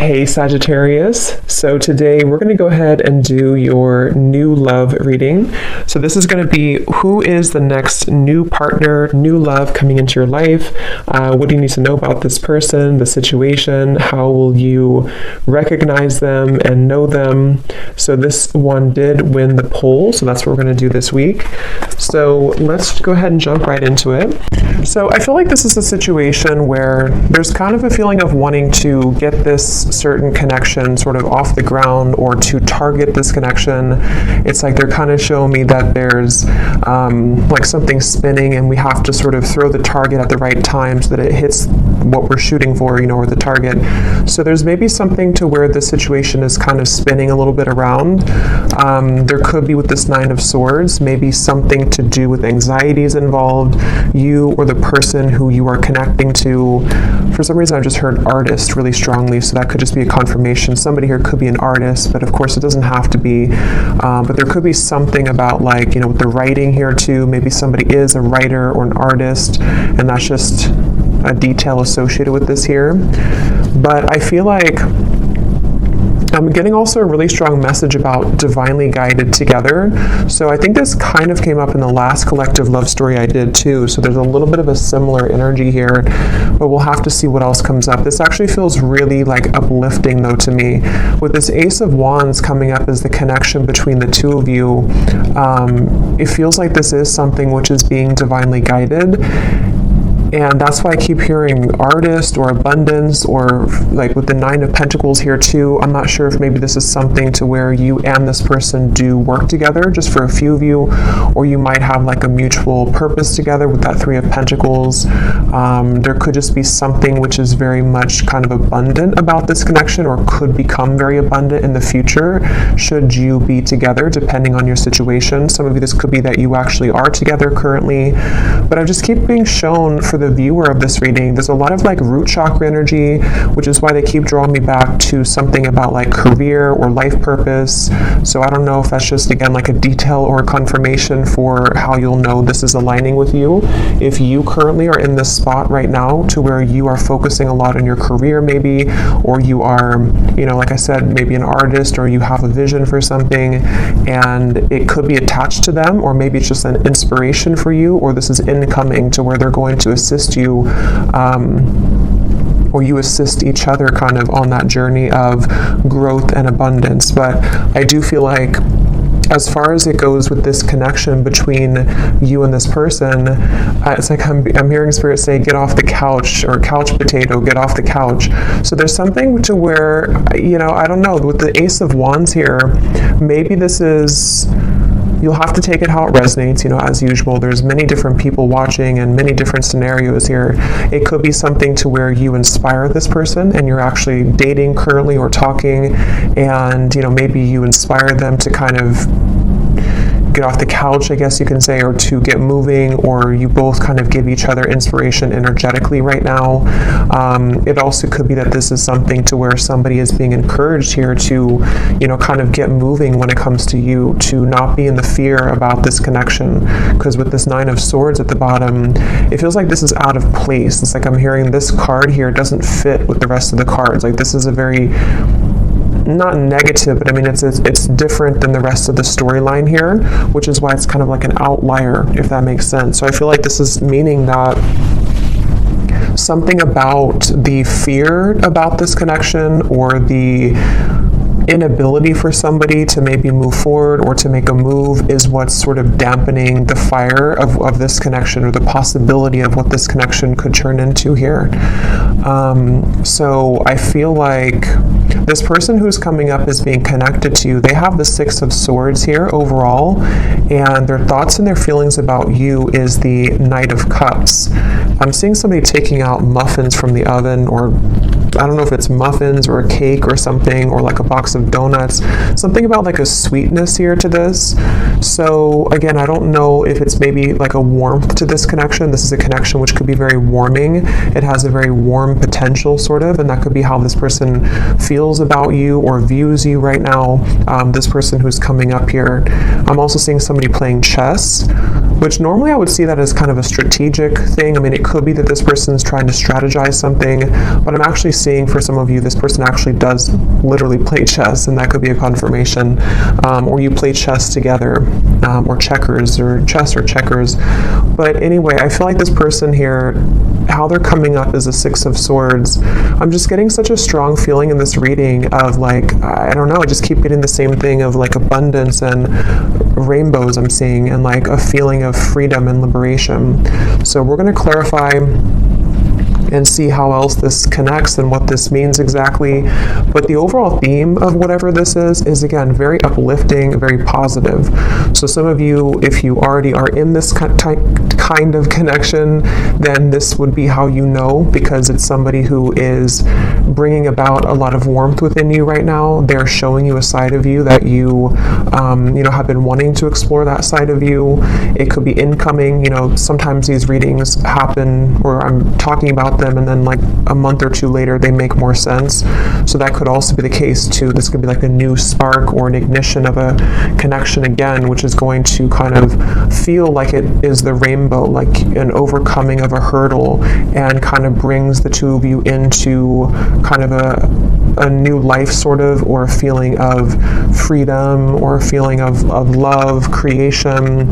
Hey Sagittarius, so today we're going to go ahead and do your new love reading. So this is going to be who is the next new partner, new love coming into your life. What do you need to know about this person, the situation? How will you recognize them and know them? So this one did win the poll, so that's what we're going to do this week. So let's go ahead and jump right into it. So I feel like this is a situation where there's kind of a feeling of wanting to get this certain connection sort of off the ground or to target this connection. It's like they're kind of showing me that there's like something spinning and we have to sort of throw the target at the right time so that it hits what we're shooting for, or the target. So there's maybe something to where the situation is kind of spinning a little bit around. There could be with this Nine of Swords, maybe something to do with anxieties involved, you or the person who you are connecting to. For some reason I just heard artist really strongly, so that could just be a confirmation. Somebody here could be an artist, but of course it doesn't have to be. But there could be something about with the writing here too. Maybe somebody is a writer or an artist, and that's just a detail associated with this here. But I feel like I'm getting also a really strong message about divinely guided together. So I think this kind of came up in the last collective love story I did too. So there's a little bit of a similar energy here, but we'll have to see what else comes up. This actually feels really uplifting though to me. With this Ace of Wands coming up as the connection between the two of you, it feels like this is something which is being divinely guided. And that's why I keep hearing artist or abundance, or with the Nine of Pentacles here too. I'm not sure if maybe this is something to where you and this person do work together, just for a few of you, or you might have a mutual purpose together with that Three of Pentacles. There could just be something which is very much kind of abundant about this connection, or could become very abundant in the future should you be together, depending on your situation. Some of you, this could be that you actually are together currently, but I just keep being shown for the viewer of this reading, there's a lot of root chakra energy, which is why they keep drawing me back to something about career or life purpose. So I don't know if that's just again a detail or a confirmation for how you'll know this is aligning with you. If you currently are in this spot right now to where you are focusing a lot on your career maybe, or you are, like I said, maybe an artist, or you have a vision for something and it could be attached to them, or maybe it's just an inspiration for you, or this is incoming to where they're going to assist you, or you assist each other kind of on that journey of growth and abundance. But I do feel like as far as it goes with this connection between you and this person, it's I'm hearing Spirit say, get off the couch, or couch potato, get off the couch. So there's something to where, I don't know, with the Ace of Wands here, maybe this is, you'll have to take it how it resonates, as usual. There's many different people watching and many different scenarios here. It could be something to where you inspire this person and you're actually dating currently or talking, and, maybe you inspire them to kind of get off the couch, I guess you can say, or to get moving, or you both kind of give each other inspiration energetically right now. It also could be that this is something to where somebody is being encouraged here to, kind of get moving when it comes to you, to not be in the fear about this connection. Because with this Nine of Swords at the bottom, it feels like this is out of place. It's I'm hearing this card here doesn't fit with the rest of the cards. This is a very, not negative, but I mean it's different than the rest of the storyline here, which is why it's kind of an outlier, if that makes sense. So I feel like this is meaning that something about the fear about this connection, or the inability for somebody to maybe move forward or to make a move, is what's sort of dampening the fire of this connection, or the possibility of what this connection could turn into here. So I feel like this person who's coming up is being connected to you. They have the Six of Swords here overall, and their thoughts and their feelings about you is the Knight of Cups. I'm seeing somebody taking out muffins from the oven, or I don't know if it's muffins or a cake or something, or a box of donuts. Something about a sweetness here to this. So again, I don't know if it's maybe a warmth to this connection. This is a connection which could be very warming. It has a very warm potential sort of, and that could be how this person feels about you or views you right now. This person who's coming up here. I'm also seeing somebody playing chess, which normally I would see that as kind of a strategic thing. I mean, it could be that this person's trying to strategize something, but I'm actually seeing for some of you, this person actually does literally play chess, and that could be a confirmation. Or you play chess together, or checkers, or chess or checkers. But anyway, I feel like this person here, how they're coming up is a Six of Swords. I'm just getting such a strong feeling in this reading of like, I don't know, I just keep getting the same thing of like abundance and rainbows I'm seeing, and like a feeling of freedom and liberation. So we're going to clarify and see how else this connects and what this means exactly. But the overall theme of whatever this is again, very uplifting, very positive. So some of you, if you already are in this kind of connection, then this would be how you know, because it's somebody who is bringing about a lot of warmth within you right now. They're showing you a side of you that you, have been wanting to explore that side of you. It could be incoming. Sometimes these readings happen, or I'm talking about them, and then like a month or two later they make more sense. So that could also be the case too. This could be like a new spark or an ignition of a connection again, which is going to kind of feel like it is the rainbow, like an overcoming of a hurdle, and kind of brings the two of you into kind of a new life sort of, or a feeling of freedom, or a feeling of love, creation,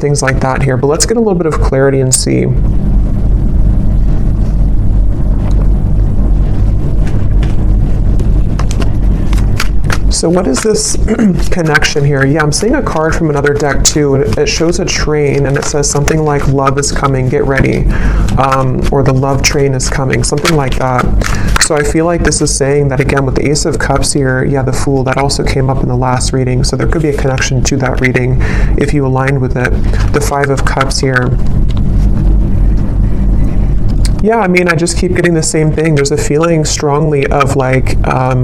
things like that here. But let's get a little bit of clarity and see. So what is this connection here? Yeah, I'm seeing a card from another deck too, and it shows a train, and it says something like love is coming, get ready, or the love train is coming, something like that. So I feel like this is saying that, again, with the Ace of Cups here, yeah, the Fool, that also came up in the last reading, so there could be a connection to that reading if you aligned with it. The Five of Cups here. Yeah, I just keep getting the same thing. There's a feeling strongly of like,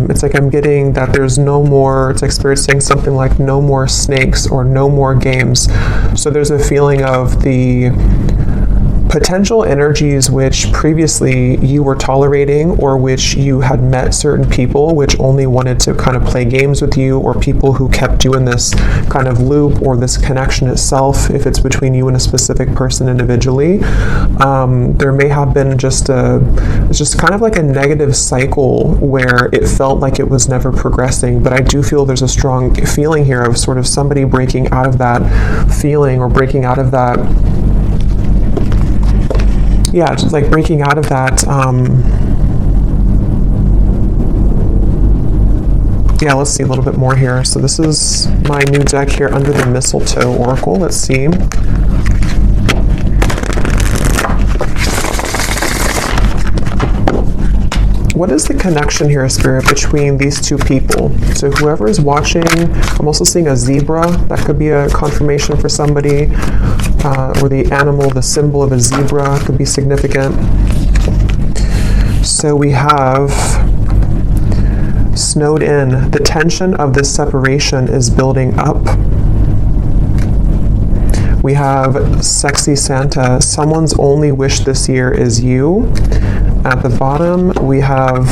it's like I'm getting that there's no more, it's like Spirit saying something like no more snakes or no more games. So there's a feeling of the potential energies which previously you were tolerating, or which you had met certain people which only wanted to kind of play games with you, or people who kept you in this kind of loop, or this connection itself, if it's between you and a specific person individually. There may have been just kind of like a negative cycle where it felt like it was never progressing. But I do feel there's a strong feeling here of sort of somebody breaking out of that feeling, or breaking out of that, yeah, just like breaking out of that, yeah, let's see a little bit more here. So this is my new deck here, Under the Mistletoe Oracle. Let's see. What is the connection here, Spirit, between these two people? So whoever is watching, I'm also seeing a zebra. That could be a confirmation for somebody. Or the animal, the symbol of a zebra could be significant. So we have snowed in. The tension of this separation is building up. We have Sexy Santa. Someone's only wish this year is you. At the bottom, we have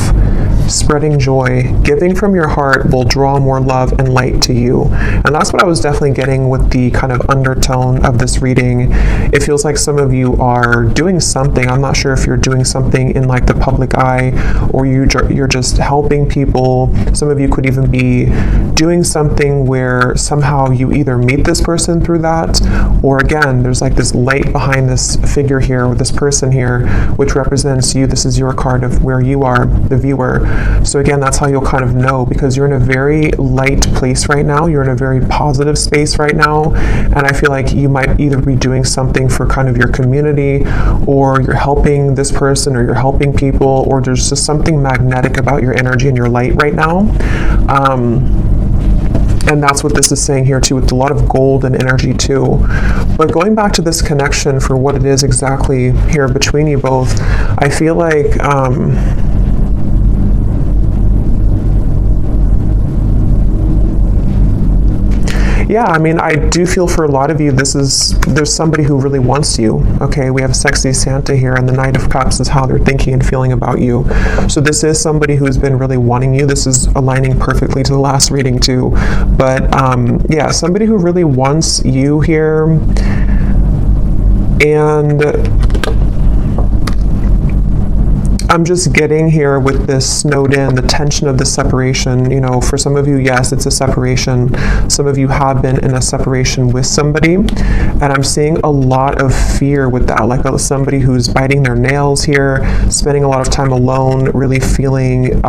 Spreading Joy. Giving from your heart will draw more love and light to you. And that's what I was definitely getting with the kind of undertone of this reading. It feels like some of you are doing something. I'm not sure if you're doing something in like the public eye, or you're just helping people. Some of you could even be doing something where somehow you either meet this person through that, or again, there's like this light behind this figure here, with this person here, which represents you. This is your card of where you are, the viewer. So again, that's how you'll kind of know, because you're in a very light place right now. You're in a very positive space right now. And I feel like you might either be doing something for kind of your community, or you're helping this person, or you're helping people, or there's just something magnetic about your energy and your light right now. And that's what this is saying here too, with a lot of gold and energy too. But going back to this connection for what it is exactly here between you both, I feel like yeah, I mean, I do feel for a lot of you, there's somebody who really wants you. Okay, we have Sexy Santa here, and the Knight of Cups is how they're thinking and feeling about you. So this is somebody who's been really wanting you. This is aligning perfectly to the last reading too. But yeah, somebody who really wants you here. And I'm just getting here with this snowed in, the tension of the separation. You know, for some of you, yes, it's a separation. Some of you have been in a separation with somebody, and I'm seeing a lot of fear with that, like somebody who's biting their nails here, spending a lot of time alone, really feeling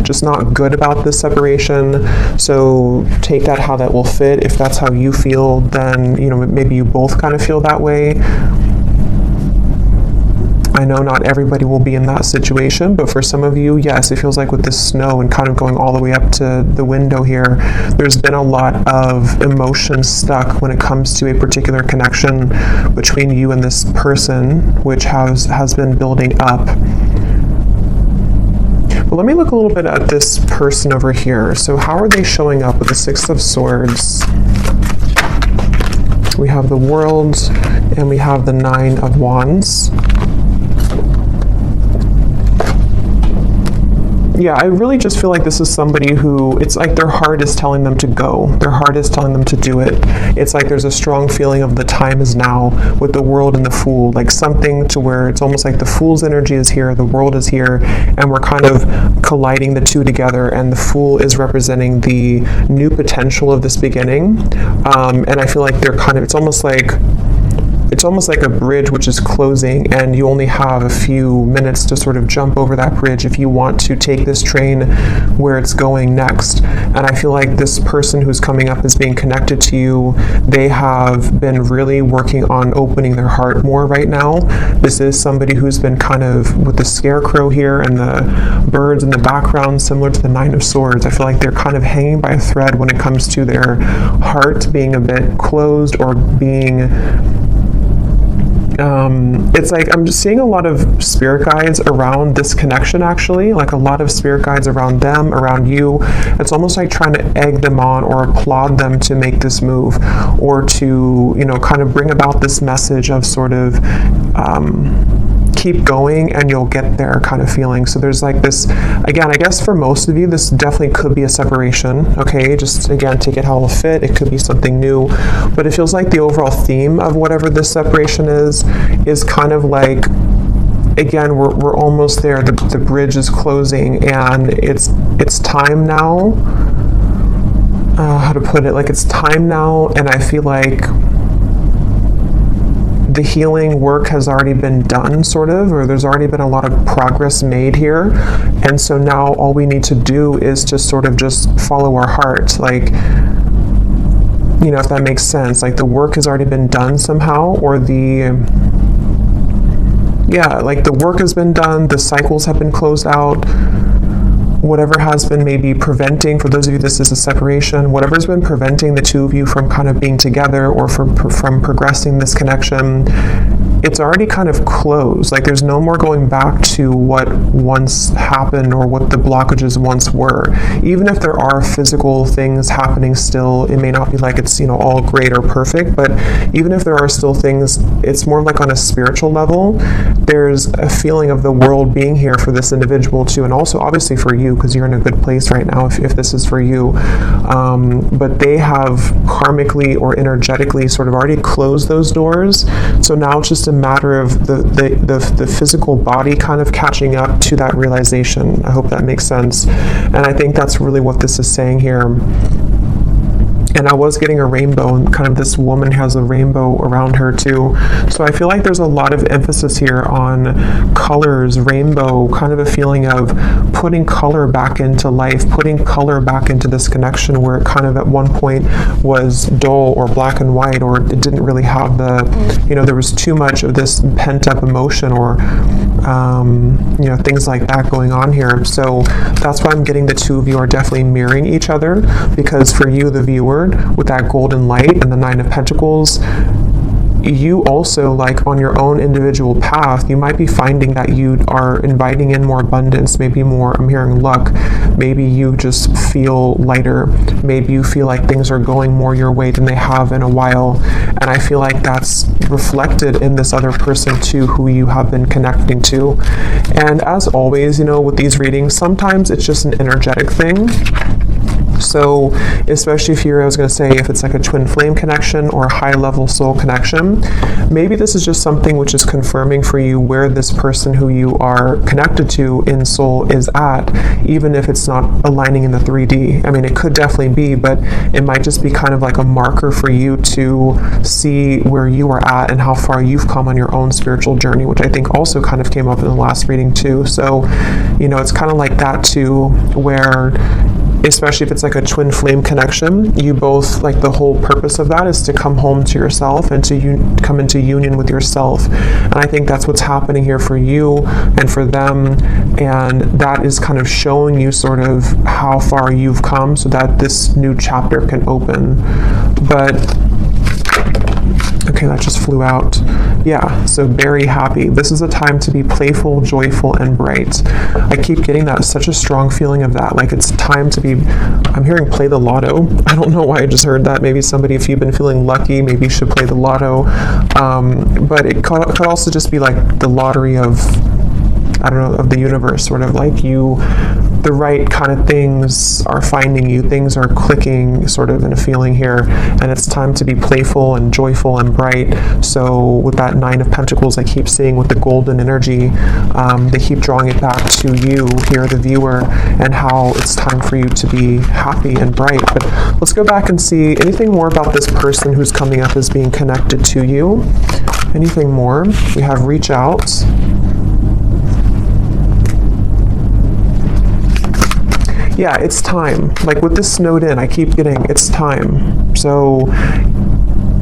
just not good about this separation. So take that how that will fit. If that's how you feel, then, you know, maybe you both kind of feel that way. I know not everybody will be in that situation, but for some of you, yes, it feels like with this snow and kind of going all the way up to the window here, there's been a lot of emotion stuck when it comes to a particular connection between you and this person, which has been building up. But let me look a little bit at this person over here. So how are they showing up with the Six of Swords? We have the World and we have the Nine of Wands. Yeah, I really just feel like this is somebody who, it's like their heart is telling them to go. Their heart is telling them to do it. It's like there's a strong feeling of the time is now with the World and the Fool, like something to where it's almost like the Fool's energy is here, the World is here, and we're kind of colliding the two together, and the Fool is representing the new potential of this beginning. And I feel like they're kind of, it's almost like a bridge which is closing, and you only have a few minutes to sort of jump over that bridge if you want to take this train where it's going next. And I feel like this person who's coming up as being connected to you, they have been really working on opening their heart more right now. This is somebody who's been kind of with the scarecrow here and the birds in the background, similar to the Nine of Swords. I feel like they're kind of hanging by a thread when it comes to their heart being a bit closed or being it's like I'm just seeing a lot of spirit guides around this connection, actually, like a lot of spirit guides around them, around you. It's almost like trying to egg them on or applaud them to make this move, or to, you know, kind of bring about this message of sort of keep going and you'll get there kind of feeling. So there's like this, again, I guess for most of you, this definitely could be a separation. Okay, just again, take it how it'll fit. It could be something new, but it feels like the overall theme of whatever this separation is kind of like, again, we're almost there. The bridge is closing, and it's time now. How to put it? Like, it's time now, and I feel like the healing work has already been done, sort of, or there's already been a lot of progress made here. And so now all we need to do is to sort of just follow our heart. Like, you know, if that makes sense, like the work has already been done somehow, or like the work has been done, the cycles have been closed out. Whatever has been maybe preventing, for those of you this is a separation, whatever's been preventing the two of you from kind of being together or from progressing this connection, it's already kind of closed. Like, there's no more going back to what once happened or what the blockages once were. Even if there are physical things happening still, it may not be like it's, you know, all great or perfect, but even if there are still things, it's more like on a spiritual level. There's a feeling of the world being here for this individual too, and also obviously for you, because you're in a good place right now if this is for you. But they have karmically or energetically sort of already closed those doors. So now it's just a matter of the physical body kind of catching up to that realization. I hope that makes sense. And I think that's really what this is saying here. And I was getting a rainbow, and kind of this woman has a rainbow around her too. So I feel like there's a lot of emphasis here on colors, rainbow, kind of a feeling of putting color back into life, putting color back into this connection where it kind of at one point was dull or black and white, or it didn't really have the, you know, there was too much of this pent up emotion or, you know, things like that going on here. So that's why I'm getting the two of you are definitely mirroring each other, because for you, the viewer, with that golden light and the Nine of Pentacles, you also, like on your own individual path, you might be finding that you are inviting in more abundance, maybe more, I'm hearing luck, maybe you just feel lighter, maybe you feel like things are going more your way than they have in a while. And I feel like that's reflected in this other person too, who you have been connecting to. And as always, you know, with these readings, sometimes it's just an energetic thing. So especially if I was going to say, if it's like a twin flame connection or a high level soul connection, maybe this is just something which is confirming for you where this person who you are connected to in soul is at, even if it's not aligning in the 3D. I mean, it could definitely be, but it might just be kind of like a marker for you to see where you are at and how far you've come on your own spiritual journey, which I think also kind of came up in the last reading too. So, you know, it's kind of like that too, where especially if it's like a twin flame connection, you both, like, the whole purpose of that is to come home to yourself and to come into union with yourself. And I think that's what's happening here for you and for them, and that is kind of showing you sort of how far you've come so that this new chapter can open. But okay, that just flew out. Yeah, so very happy. This is a time to be playful, joyful, and bright. I keep getting that, such a strong feeling of that. Like, it's time to be, I'm hearing play the lotto. I don't know why I just heard that. Maybe somebody, if you've been feeling lucky, maybe you should play the lotto. But it could also just be like the lottery of, I don't know, of the universe, sort of like the right kind of things are finding you, things are clicking sort of in a feeling here, and it's time to be playful and joyful and bright. So with that Nine of Pentacles, I keep seeing with the golden energy, they keep drawing it back to you here, the viewer, and how it's time for you to be happy and bright. But let's go back and see anything more about this person who's coming up as being connected to you. Anything more? We have reach out. Yeah, it's time. Like with this snowed in, I keep getting, it's time. So,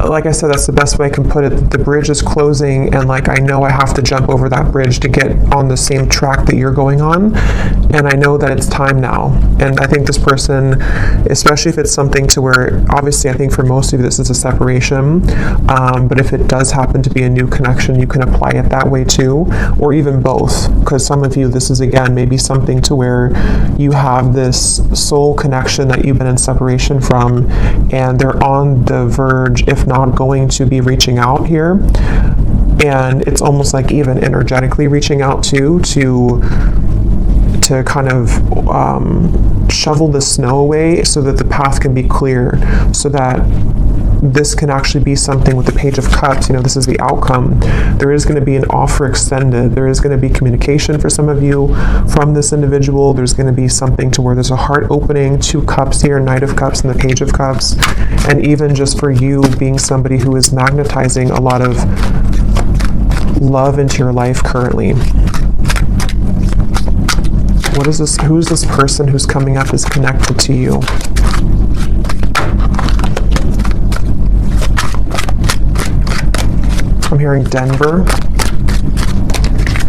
like I said, that's the best way I can put it. The bridge is closing, and like I know I have to jump over that bridge to get on the same track that you're going on, and I know that it's time now. And I think this person, especially if it's something to where, obviously I think for most of you this is a separation, but if it does happen to be a new connection, you can apply it that way too, or even both, because some of you, this is again maybe something to where you have this soul connection that you've been in separation from, and they're on the verge, if not going to be reaching out here, and it's almost like even energetically reaching out to kind of shovel the snow away so that the path can be clear, so that this can actually be something with the Page of Cups. You know, this is the outcome. There is going to be an offer extended. There is going to be communication for some of you from this individual. There's going to be something to where there's a heart opening, 2 cups here, Knight of Cups and the Page of Cups. And even just for you being somebody who is magnetizing a lot of love into your life currently. What is this? Who's this person who's coming up is connected to you? I'm hearing Denver.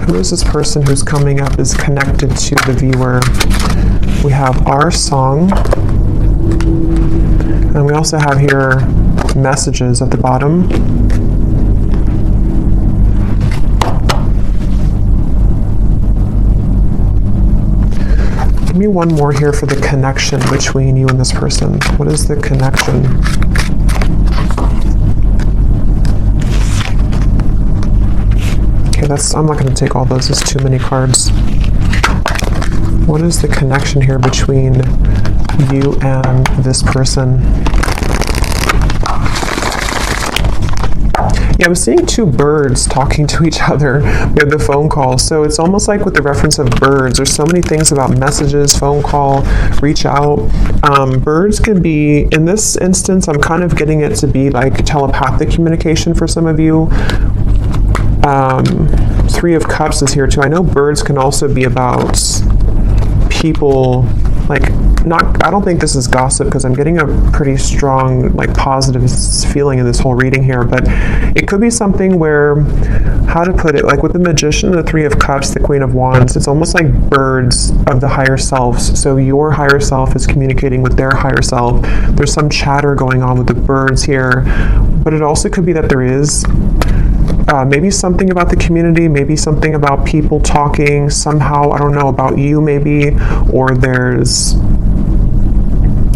Who is this person who's coming up is connected to the viewer? We have our song. And we also have here messages at the bottom. Give me one more here for the connection between you and this person. What is the connection? Okay, I'm not going to take all those. There's too many cards. What is the connection here between you and this person? Yeah, I was seeing 2 birds talking to each other with the phone call. So it's almost like with the reference of birds, there's so many things about messages, phone call, reach out. Birds can be, in this instance, I'm kind of getting it to be like telepathic communication for some of you. 3 of Cups is here too. I know birds can also be about people, like, I don't think this is gossip, because I'm getting a pretty strong, like, positive feeling in this whole reading here, but it could be something where, how to put it, like with the Magician, the 3 of Cups, the Queen of Wands, it's almost like birds of the higher selves. So your higher self is communicating with their higher self. There's some chatter going on with the birds here, but it also could be that there is maybe something about the community, maybe something about people talking somehow, I don't know, about you maybe, or there's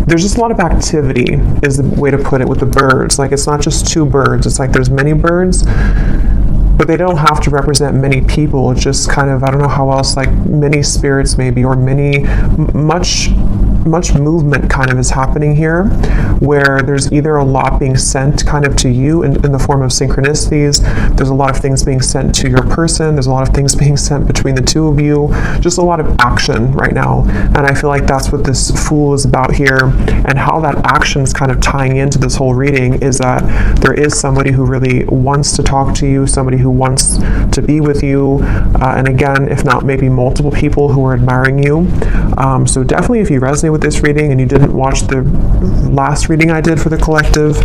just a lot of activity is the way to put it with the birds. Like, it's not just 2 birds, it's like there's many birds, but they don't have to represent many people. It's just kind of, I don't know how else, like many spirits maybe, or much much movement kind of is happening here, where there's either a lot being sent kind of to you in the form of synchronicities. There's a lot of things being sent to your person. There's a lot of things being sent between the two of you. Just a lot of action right now. And I feel like that's what this Fool is about here, and how that action is kind of tying into this whole reading is that there is somebody who really wants to talk to you, somebody who wants to be with you, and again, if not maybe multiple people who are admiring you. So definitely, if you resonate with this reading and you didn't watch the last reading I did for the collective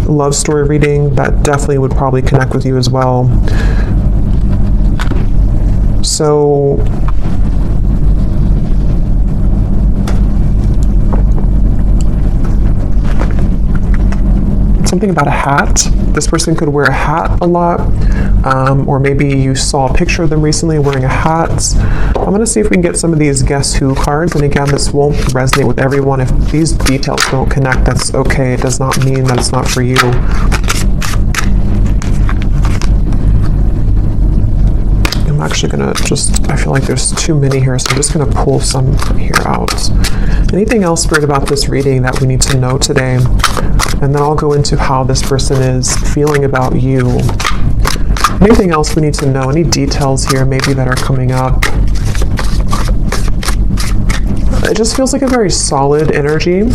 love story reading, that definitely would probably connect with you as well. So something about a hat. This person could wear a hat a lot, or maybe you saw a picture of them recently wearing a hat. I'm going to see if we can get some of these Guess Who cards, and again, this won't resonate with everyone. If these details don't connect, that's okay. It does not mean that it's not for you. I'm actually going to I feel like there's too many here, so I'm just going to pull some here out. Anything else, Spirit, about this reading that we need to know today? And then I'll go into how this person is feeling about you. Anything else we need to know? Any details here maybe that are coming up? It just feels like a very solid energy.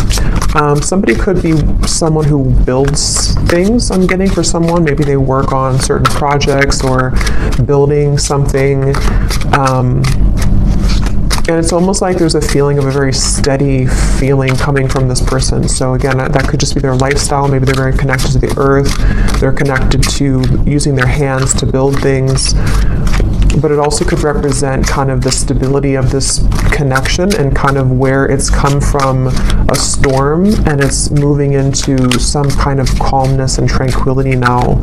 Somebody could be someone who builds things, I'm getting, for someone. Maybe they work on certain projects or building something. And it's almost like there's a feeling of a very steady feeling coming from this person. So again, that could just be their lifestyle. Maybe they're very connected to the earth. They're connected to using their hands to build things. But it also could represent kind of the stability of this connection and kind of where it's come from a storm and it's moving into some kind of calmness and tranquility now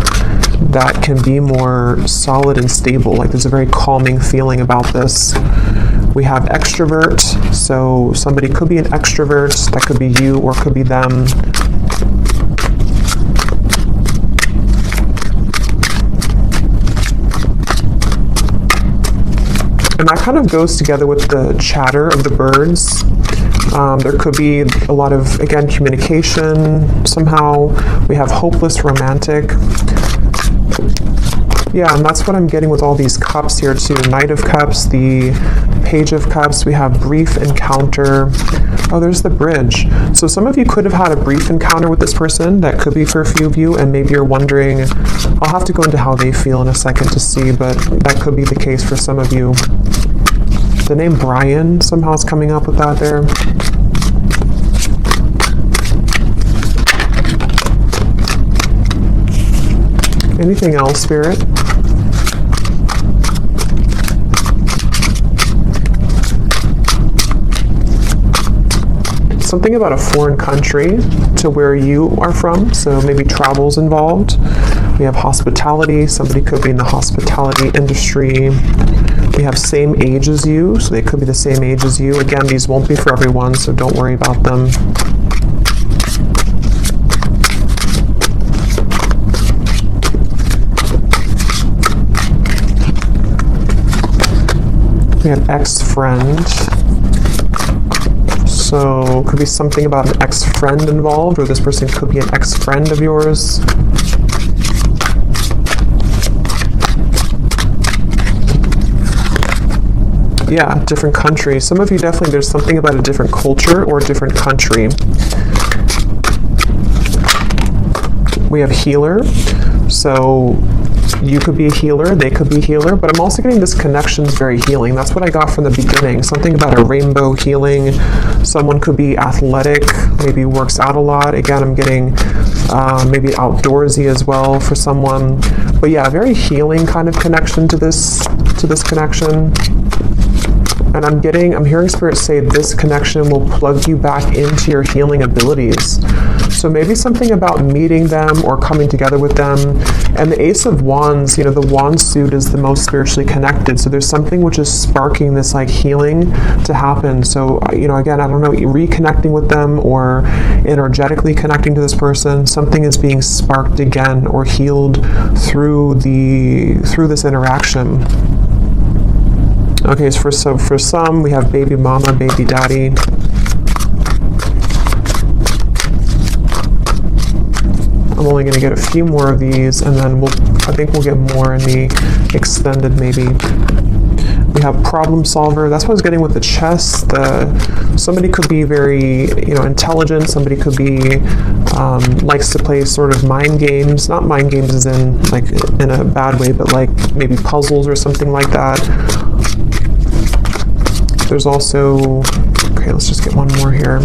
that can be more solid and stable. Like there's a very calming feeling about this. We have extrovert, so somebody could be an extrovert, that could be you or could be them. And that kind of goes together with the chatter of the birds. There could be a lot of, again, communication somehow. We have hopeless romantic. Yeah, and that's what I'm getting with all these cups here too. Knight of Cups, the Page of Cups, we have brief encounter. Oh, there's the bridge. So some of you could have had a brief encounter with this person. That could be for a few of you, and maybe you're wondering, I'll have to go into how they feel in a second to see, but that could be the case for some of you. The name Brian somehow is coming up with that there. Anything else, Spirit? Something about a foreign country to where you are from, so maybe travel's involved. We have hospitality. Somebody could be in the hospitality industry. We have same age as you, so they could be the same age as you. Again, these won't be for everyone, so don't worry about them. We have ex-friend. So could be something about an ex-friend involved, or this person could be an ex-friend of yours. Yeah, different country. Some of you definitely, there's something about a different culture or a different country. We have healer. So you could be a healer, they could be a healer, but I'm also getting this connection is very healing. That's what I got from the beginning. Something about a rainbow healing. Someone could be athletic, maybe works out a lot. Again, I'm getting maybe outdoorsy as well for someone. But yeah, very healing kind of connection to this connection. And I'm hearing Spirit say this connection will plug you back into your healing abilities. So maybe something about meeting them or coming together with them. And the Ace of Wands, the Wand suit is the most spiritually connected. So there's something which is sparking this like healing to happen. So, again, I don't know, reconnecting with them or energetically connecting to this person, something is being sparked again or healed through this interaction. Okay, so for some, we have baby mama, baby daddy. I'm only going to get a few more of these, and then I think we'll get more in the extended maybe. We have problem solver. That's what I was getting with the chess. Somebody could be very, intelligent. Somebody could be likes to play sort of mind games. Not mind games as in like in a bad way, but like maybe puzzles or something like that. There's also, okay, let's just get one more here.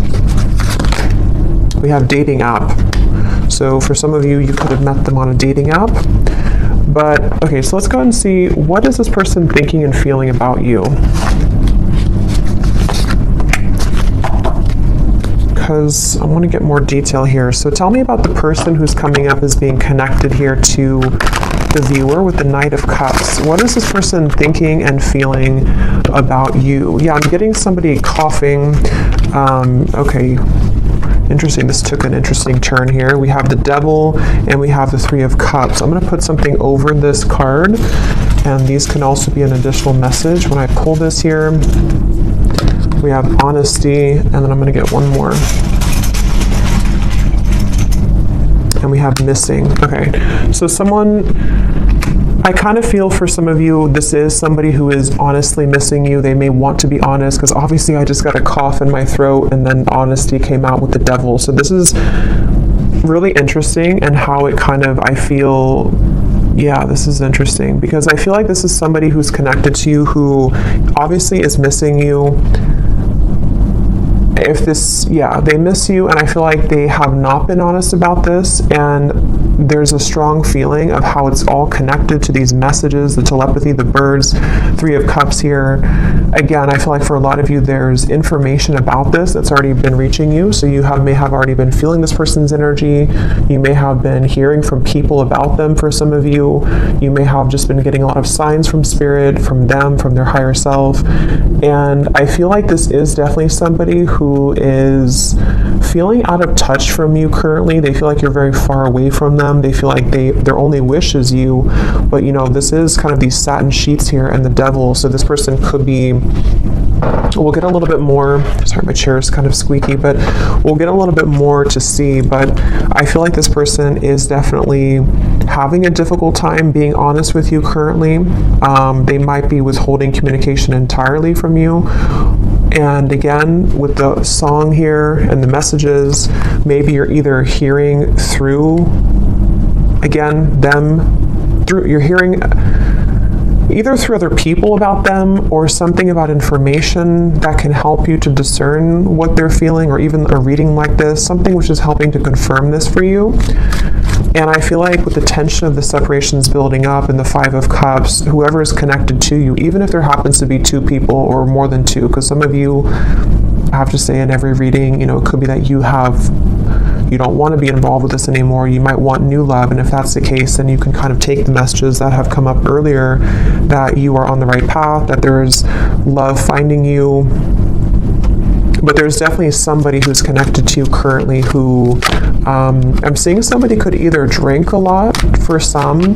We have dating app. So for some of you, you could have met them on a dating app. But, okay, so let's go ahead and see, what is this person thinking and feeling about you? Because I want to get more detail here. So tell me about the person who's coming up as being connected here to the viewer with the Knight of Cups. What is this person thinking and feeling about you? Yeah, I'm getting somebody coughing. Okay. Interesting. This took an interesting turn here. We have the Devil and we have the Three of Cups. I'm going to put something over this card, and these can also be an additional message. When I pull this here, we have honesty, and then I'm going to get one more. And we have missing. Okay, so I kind of feel for some of you, this is somebody who is honestly missing you. They may want to be honest, because obviously I just got a cough in my throat, and then honesty came out with the Devil. So this is really interesting, and how it kind of, I feel, yeah, this is interesting, because I feel like this is somebody who's connected to you who obviously is missing you. If this, yeah, they miss you, and I feel like they have not been honest about this, and there's a strong feeling of how it's all connected to these messages, the telepathy, the birds, Three of Cups here. Again, I feel like for a lot of you, there's information about this that's already been reaching you, so you may have already been feeling this person's energy. You may have been hearing from people about them for some of you. You may have just been getting a lot of signs from spirit, from them, from their higher self, and I feel like this is definitely somebody who is feeling out of touch from you currently. They feel like you're very far away from them. They feel like their only wish is you, but this is kind of these satin sheets here and the Devil, so this person could be, we'll get a little bit more, sorry, my chair is kind of squeaky, but we'll get a little bit more to see, but I feel like this person is definitely having a difficult time being honest with you currently. They might be withholding communication entirely from you. And again, with the song here and the messages, maybe you're either hearing through, again, you're hearing either through other people about them, or something about information that can help you to discern what they're feeling, or even a reading like this, something which is helping to confirm this for you. And I feel like with the tension of the separations building up and the Five of Cups, whoever is connected to you, even if there happens to be two people or more than two, because some of you, I have to say in every reading, it could be that you don't want to be involved with this anymore. You might want new love, and if that's the case, then you can kind of take the messages that have come up earlier, that you are on the right path, that there's love finding you. But there's definitely somebody who's connected to you currently who, I'm seeing somebody could either drink a lot for some,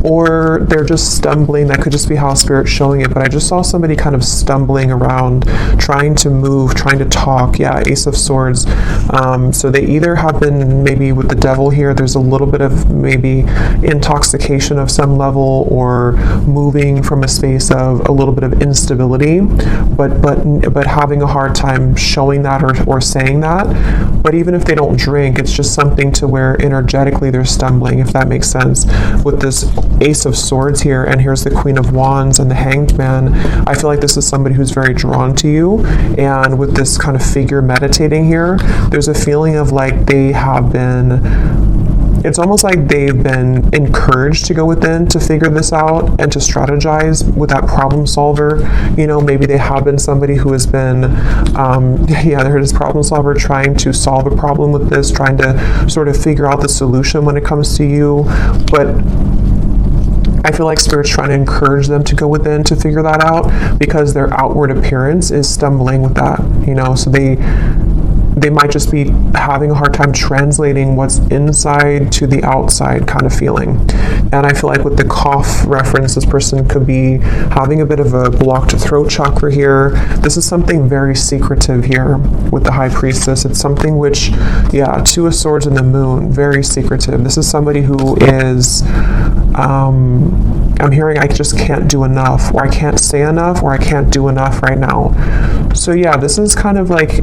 or they're just stumbling. That could just be how Spirit's showing it. But I just saw somebody kind of stumbling around, trying to move, trying to talk. Yeah, Ace of Swords. So they either have been, maybe with the Devil here, there's a little bit of maybe intoxication of some level, or moving from a space of a little bit of instability, but having a hard time showing that or saying that. But even if they don't drink, it's just something to where energetically they're stumbling, if that makes sense. With this Ace of Swords here, and here's the Queen of Wands and the Hanged Man, I feel like this is somebody who's very drawn to you. And with this kind of figure meditating here, there's a feeling of like they have been, it's almost like they've been encouraged to go within to figure this out and to strategize with that problem solver. Maybe they have been somebody who has been, they're this problem solver trying to solve a problem with this, trying to sort of figure out the solution when it comes to you. But I feel like Spirit's trying to encourage them to go within to figure that out, because their outward appearance is stumbling with that, so they might just be having a hard time translating what's inside to the outside kind of feeling. And I feel like with the cough reference, this person could be having a bit of a blocked throat chakra here. This is something very secretive here with the High Priestess. It's something which, yeah, Two of Swords and the Moon, very secretive. This is somebody who is, I'm hearing I just can't do enough, or I can't say enough, or I can't do enough right now. So yeah, this is kind of like,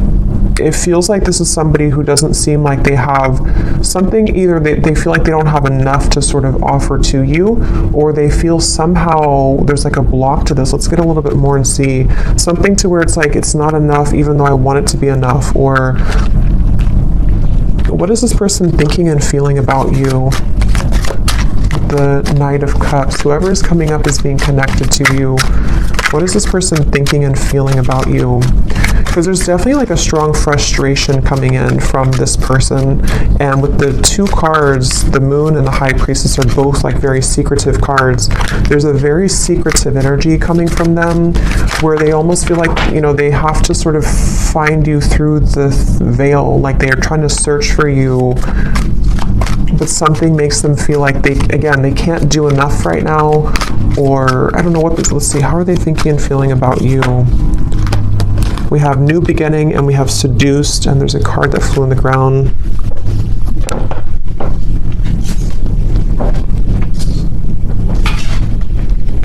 it feels like this is somebody who doesn't seem like they have something, either they feel like they don't have enough to sort of offer to you, or they feel somehow there's like a block to this. Let's get a little bit more and see. Something to where it's like it's not enough even though I want it to be enough. Or what is this person thinking and feeling about you? The Knight of Cups. Whoever is coming up is being connected to you. What is this person thinking and feeling about you? Because there's definitely like a strong frustration coming in from this person. And with the two cards, the Moon and the High Priestess are both like very secretive cards. There's a very secretive energy coming from them where they almost feel like, you know, they have to sort of find you through the veil. Like they are trying to search for you, but something makes them feel like they can't do enough right now. Or I don't know what this, let's see, how are they thinking and feeling about you? We have New Beginning and we have Seduced, and there's a card that flew on the ground.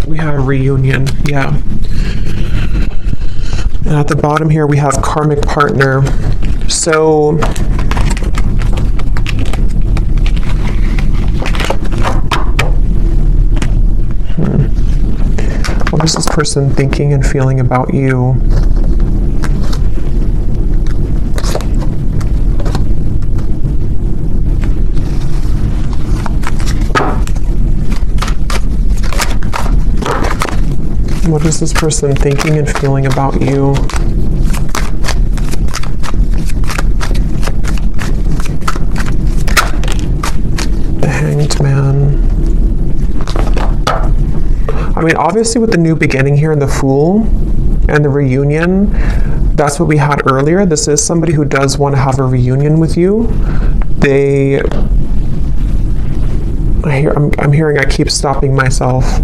We have Reunion, yeah. And at the bottom here we have Karmic Partner. So what is this person thinking and feeling about you? What is this person thinking and feeling about you? The Hanged Man. I mean, obviously with the New Beginning here and the Fool and the Reunion, that's what we had earlier. This is somebody who does want to have a reunion with you. I'm hearing I keep stopping myself.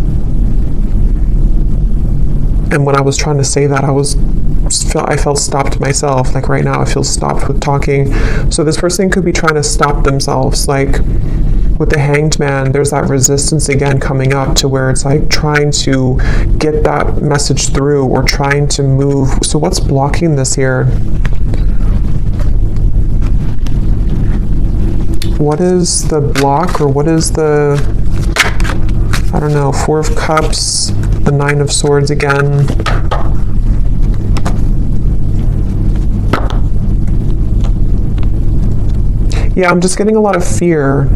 And when I was trying to say that, I felt stopped myself. Like right now, I feel stopped with talking. So this person could be trying to stop themselves. Like with the Hanged Man, there's that resistance again coming up to where it's like trying to get that message through or trying to move. So what's blocking this here? What is the block, or what is the, I don't know, Four of Cups, the Nine of Swords again. Yeah, I'm just getting a lot of fear.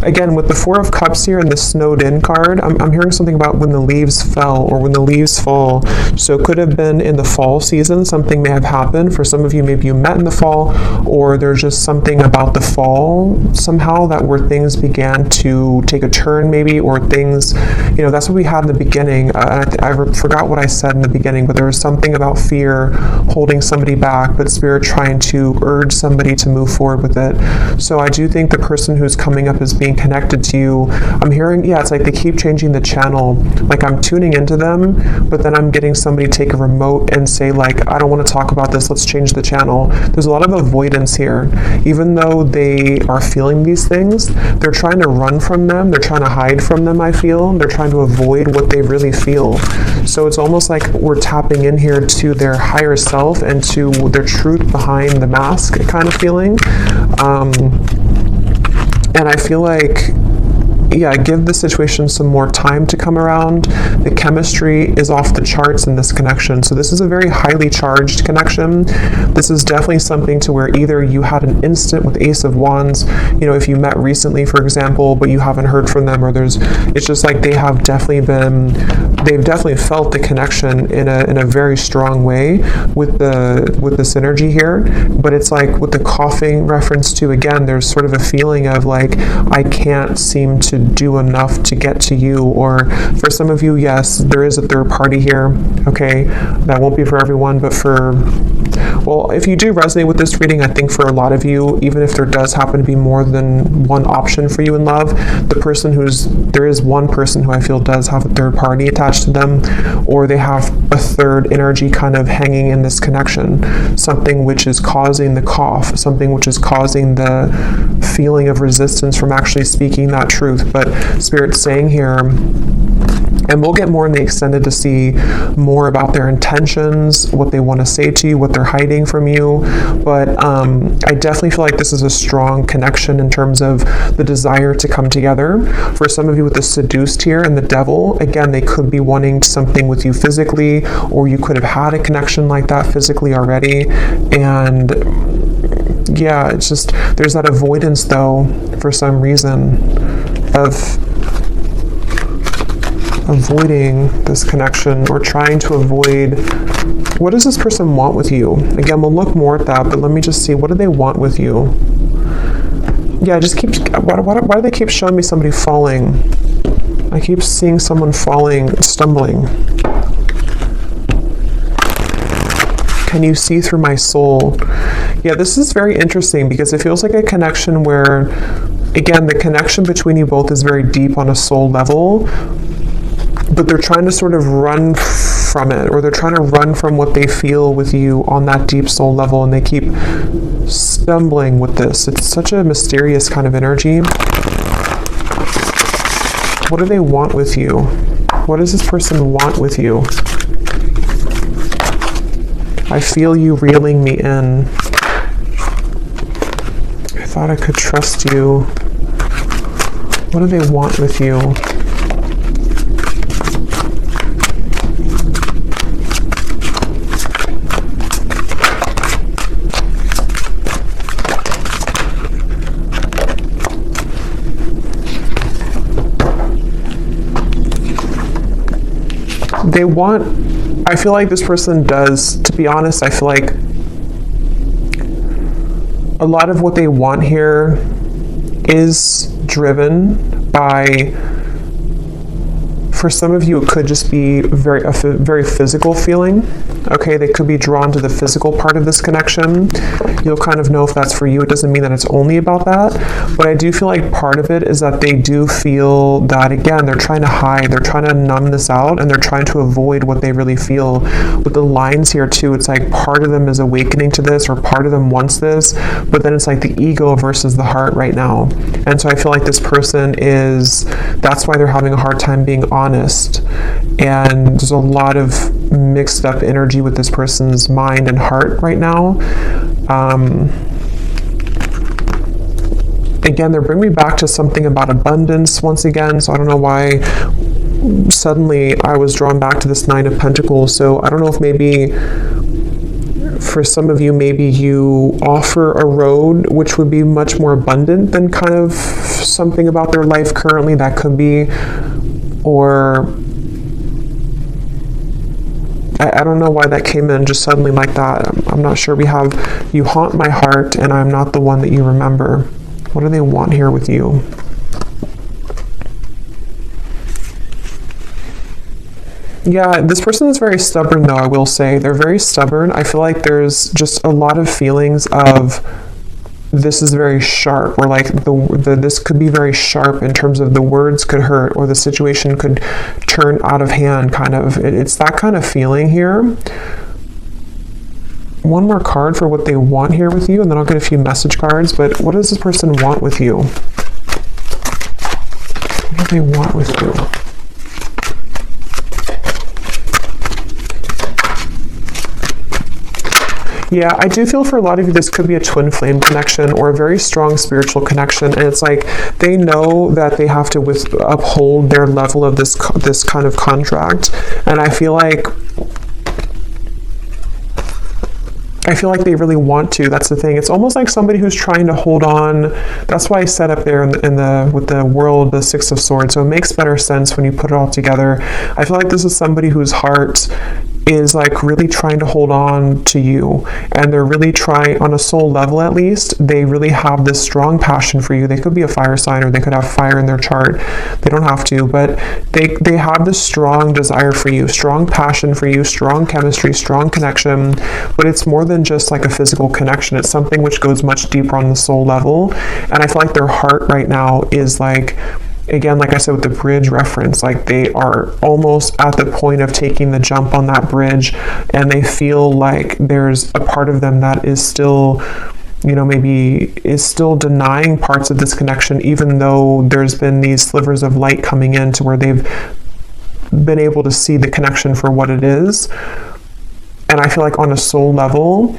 Again, with the Four of Cups here and the Snowed In card, I'm hearing something about when the leaves fell or when the leaves fall. So it could have been in the fall season, something may have happened. For some of you, maybe you met in the fall, or there's just something about the fall somehow that where things began to take a turn maybe, or things, you know, that's what we had in the beginning. I forgot what I said in the beginning, but there was something about fear holding somebody back, but Spirit trying to urge somebody to move forward with it. So I do think the person who's coming up as being connected to you, I'm hearing, yeah, it's like they keep changing the channel. Like I'm tuning into them, but then I'm getting somebody take a remote and say like, I don't want to talk about this, let's change the channel. There's a lot of avoidance here. Even though they are feeling these things, they're trying to run from them, they're trying to hide from them, I feel. They're trying to avoid what they really feel. So it's almost like we're tapping in here to their higher self and to their truth behind the mask kind of feeling. And I feel like, yeah, give the situation some more time to come around. The chemistry is off the charts in this connection. So this is a very highly charged connection. This is definitely something to where either you had an instant with Ace of Wands, you know, if you met recently, for example, but you haven't heard from them, or it's just like they've definitely felt the connection in a very strong way with the synergy here. But it's like with the coughing reference to, again, there's sort of a feeling of like, I can't seem to do enough to get to you. Or for some of you, yes, there is a third party here. Okay, that won't be for everyone, but for Well, if you do resonate with this reading, I think for a lot of you, even if there does happen to be more than one option for you in love, there is one person who I feel does have a third party attached to them, or they have a third energy kind of hanging in this connection, something which is causing the cough, something which is causing the feeling of resistance from actually speaking that truth. But Spirit's saying here, and we'll get more in the extended to see more about their intentions, what they want to say to you, what they're hiding from you. But I definitely feel like this is a strong connection in terms of the desire to come together. For some of you with the seduced here and the devil, again, they could be wanting something with you physically, or you could have had a connection like that physically already. And yeah, it's just, there's that avoidance though, for some reason, of avoiding this connection, or trying to avoid. What does this person want with you? Again, we'll look more at that, but let me just see, what do they want with you? Yeah, why do they keep showing me somebody falling? I keep seeing someone falling, stumbling. Can you see through my soul? Yeah, this is very interesting because it feels like a connection where, again, the connection between you both is very deep on a soul level, but they're trying to sort of run from it, or they're trying to run from what they feel with you on that deep soul level, and they keep stumbling with this. It's such a mysterious kind of energy. What do they want with you? What does this person want with you? I feel you reeling me in. I thought I could trust you. What do they want with you? They want, I feel like this person does, to be honest, I feel like a lot of what they want here is driven by, for some of you, it could just be a very physical feeling. Okay, they could be drawn to the physical part of this connection. You'll kind of know if that's for you. It doesn't mean that it's only about that, but I do feel like part of it is that they do feel that, again, they're trying to hide, they're trying to numb this out, and they're trying to avoid what they really feel. With the lines here too, it's like part of them is awakening to this, or part of them wants this, but then it's like the ego versus the heart right now. And so I feel like this person is, that's why they're having a hard time being honest. And there's a lot of mixed up energy with this person's mind and heart right now. Again, they're bringing me back to something about abundance once again, so I don't know why suddenly I was drawn back to this Nine of Pentacles. So I don't know if maybe for some of you, maybe you offer a road which would be much more abundant than kind of something about their life currently. That could be, or I don't know why that came in just suddenly like that. I'm not sure. We have, you haunt my heart and I'm not the one that you remember. What do they want here with you? Yeah, this person is very stubborn though, I will say. They're very stubborn. I feel like there's just a lot of feelings of, this is very sharp, or like this could be very sharp in terms of the words could hurt, or the situation could turn out of hand, kind of. It's that kind of feeling here. One more card for what they want here with you, and then I'll get a few message cards. But what does this person want with you? What do they want with you? Yeah, I do feel for a lot of you, this could be a twin flame connection or a very strong spiritual connection. And it's like, they know that they have to uphold their level of this kind of contract. And I feel like they really want to. That's the thing. It's almost like somebody who's trying to hold on. That's why I set up there with the world, the Six of Swords. So it makes better sense when you put it all together. I feel like this is somebody whose heart is like really trying to hold on to you, and they're really trying, on a soul level at least, they really have this strong passion for you. They could be a fire sign, or they could have fire in their chart. They don't have to, but they have this strong desire for you, strong passion for you, strong chemistry, strong connection. But it's more than just like a physical connection. It's something which goes much deeper on the soul level. And I feel like their heart right now is like, again, like I said with the bridge reference, like they are almost at the point of taking the jump on that bridge, and they feel like there's a part of them that is still, you know, maybe is still denying parts of this connection, even though there's been these slivers of light coming in to where they've been able to see the connection for what it is. And I feel like on a soul level,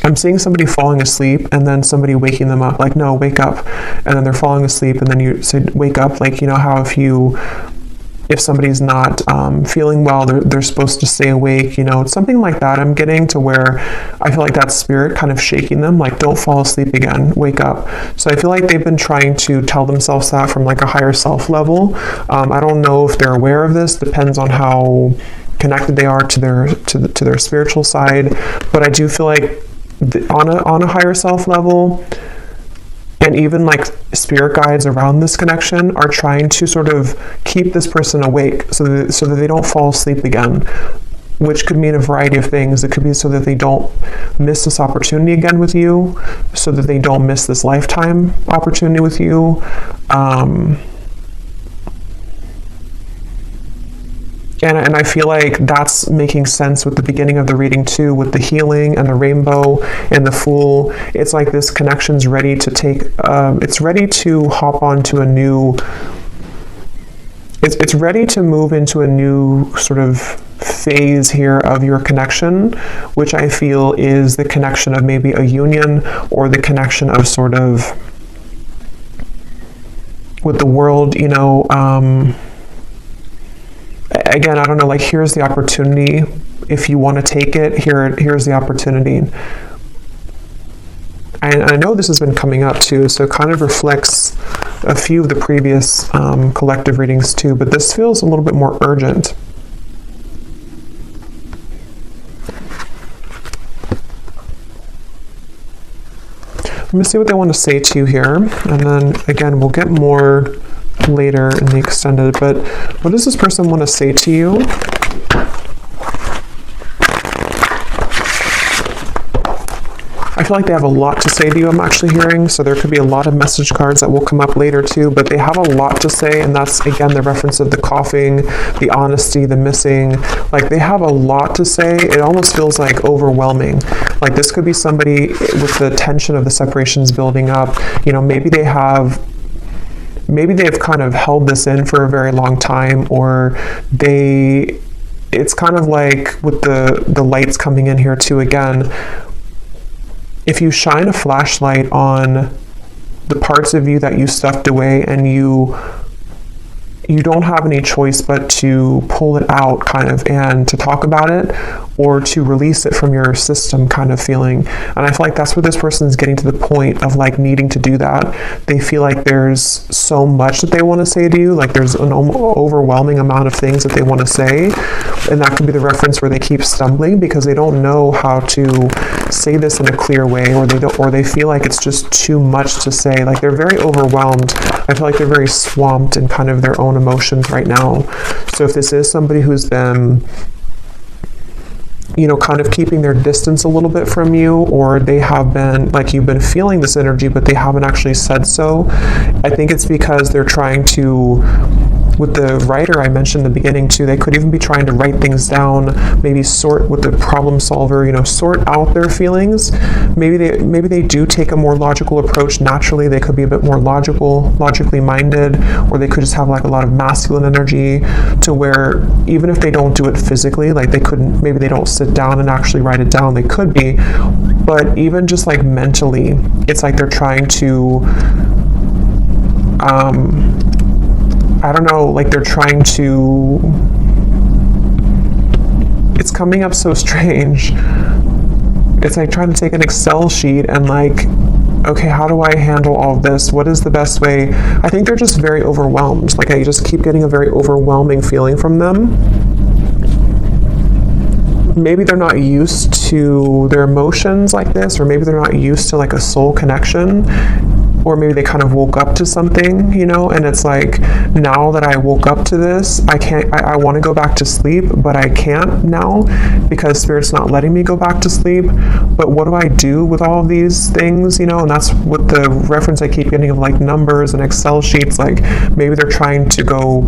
I'm seeing somebody falling asleep and then somebody waking them up, like, no, wake up. And then they're falling asleep and then you say, wake up. Like, you know how if somebody's not feeling well, they're supposed to stay awake, you know, it's something like that. I'm getting to where I feel like that spirit kind of shaking them, like, don't fall asleep again, wake up. So I feel like they've been trying to tell themselves that from like a higher self level. I don't know if they're aware of this, depends on how connected they are to their spiritual side. But I do feel like on a higher self level, and even like spirit guides around this connection are trying to sort of keep this person awake so that they don't fall asleep again, which could mean a variety of things. It could be so that they don't miss this opportunity again with you, so that they don't miss this lifetime opportunity with you. And I feel like that's making sense with the beginning of the reading too, with the healing and the rainbow and the Fool. It's like this connection's ready to take, it's ready to hop onto a new, it's ready to move into a new sort of phase here of your connection, which I feel is the connection of maybe a union, or the connection of sort of with the world, you know. Again, I don't know, like, here's the opportunity. If you want to take it, here's the opportunity. And I know this has been coming up too, so it kind of reflects a few of the previous collective readings too, but this feels a little bit more urgent. Let me see what they want to say to you here, and then again, we'll get more later in the extended. But what does this person want to say to you? I feel like they have a lot to say to you, I'm actually hearing. So there could be a lot of message cards that will come up later too, but they have a lot to say. And that's, again, the reference of the coughing, the honesty, the missing. Like, they have a lot to say. It almost feels like overwhelming. Like, this could be somebody with the tension of the separations building up. You know, maybe they've kind of held this in for a very long time, or it's kind of like with the lights coming in here too. Again, if you shine a flashlight on the parts of you that you stuffed away, and you don't have any choice but to pull it out, kind of, and to talk about it, or to release it from your system, kind of feeling. And I feel like that's where this person is getting to the point of like needing to do that. They feel like there's so much that they want to say to you, like there's an overwhelming amount of things that they want to say, and that could be the reference where they keep stumbling because they don't know how to say this in a clear way, or they feel like it's just too much to say. Like, they're very overwhelmed. I feel like they're very swamped in kind of their own emotions right now. So if this is somebody who's been, you know, kind of keeping their distance a little bit from you, or they have been, like, you've been feeling this energy, but they haven't actually said so, I think it's because they're trying to, with the writer I mentioned in the beginning too, they could even be trying to write things down, maybe sort with the problem solver, you know, sort out their feelings. Maybe they do take a more logical approach naturally. They could be a bit more logically minded, or they could just have like a lot of masculine energy to where even if they don't do it physically, like maybe they don't sit down and actually write it down. They could be, but even just like mentally, it's like they're trying to, I don't know, like they're trying to, it's coming up so strange. It's like trying to take an Excel sheet and like, okay, how do I handle all of this? What is the best way? I think they're just very overwhelmed. Like, I just keep getting a very overwhelming feeling from them. maybe they're not used to their emotions like this, or maybe they're not used to like a soul connection, or maybe they kind of woke up to something, you know, and it's like, now that I woke up to this, I want to go back to sleep, but I can't now because Spirit's not letting me go back to sleep. But what do I do with all of these things, you know? And that's what the reference I keep getting of like numbers and Excel sheets. Like maybe they're trying to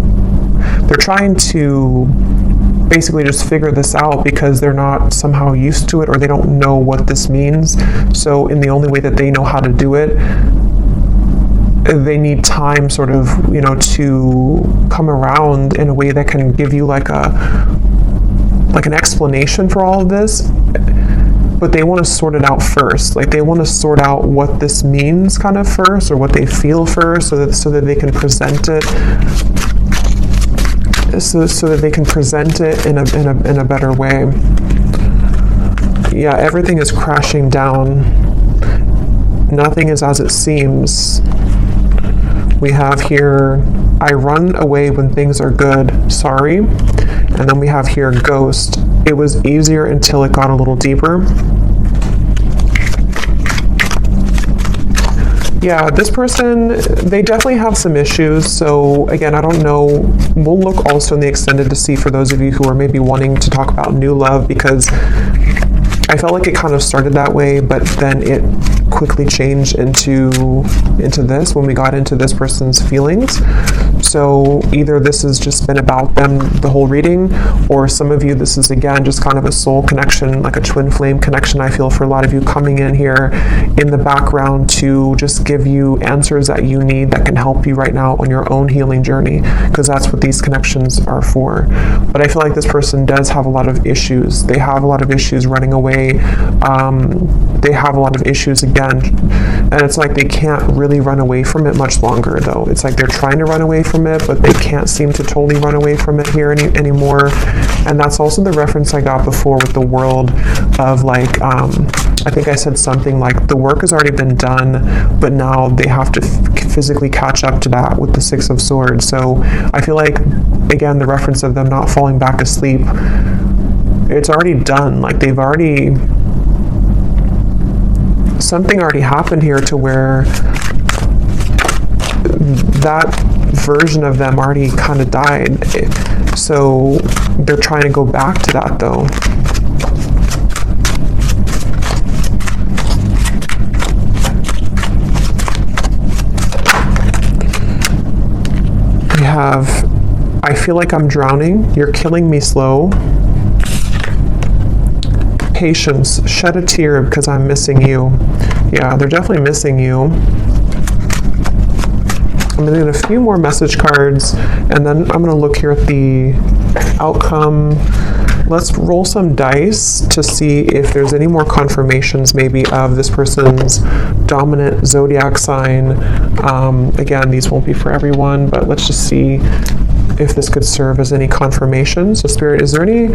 basically just figure this out because they're not somehow used to it, or they don't know what this means. So in the only way that they know how to do it, they need time sort of, you know, to come around in a way that can give you like an explanation for all of this. But they want to sort it out first. Like they want to sort out what this means kind of first, or what they feel first, so that they can present it. So that they can present it in a better way. Yeah, everything is crashing down. Nothing is as it seems. We have here, I run away when things are good, sorry. And then we have here, ghost. It was easier until it got a little deeper. Yeah, this person, they definitely have some issues. So again, I don't know. We'll look also in the extended to see for those of you who are maybe wanting to talk about new love, because I felt like it kind of started that way, but then it quickly changed into this when we got into this person's feelings. So either this has just been about them the whole reading, or some of you, this is again just kind of a soul connection, like a twin flame connection. I feel for a lot of you coming in here in the background to just give you answers that you need that can help you right now on your own healing journey, because that's what these connections are for. But I feel like this person does have a lot of issues. They have a lot of issues running away. They have a lot of issues again, and it's like they can't really run away from it much longer though. It's like they're trying to run away from it, but they can't seem to totally run away from it here anymore. And that's also the reference I got before with the world of like, I think I said something like the work has already been done, but now they have to physically catch up to that with the Six of Swords. So I feel like, again, the reference of them not falling back asleep, it's already done. Like they've already, something already happened here to where that version of them already kind of died. So they're trying to go back to that though. We have, I feel like I'm drowning. You're killing me slow. Patience, shed a tear because I'm missing you. Yeah, they're definitely missing you. I'm going to get a few more message cards, and then I'm going to look here at the outcome. Let's roll some dice to see if there's any more confirmations maybe of this person's dominant zodiac sign. Again, these won't be for everyone, but let's just see if this could serve as any confirmation. So Spirit, is there any,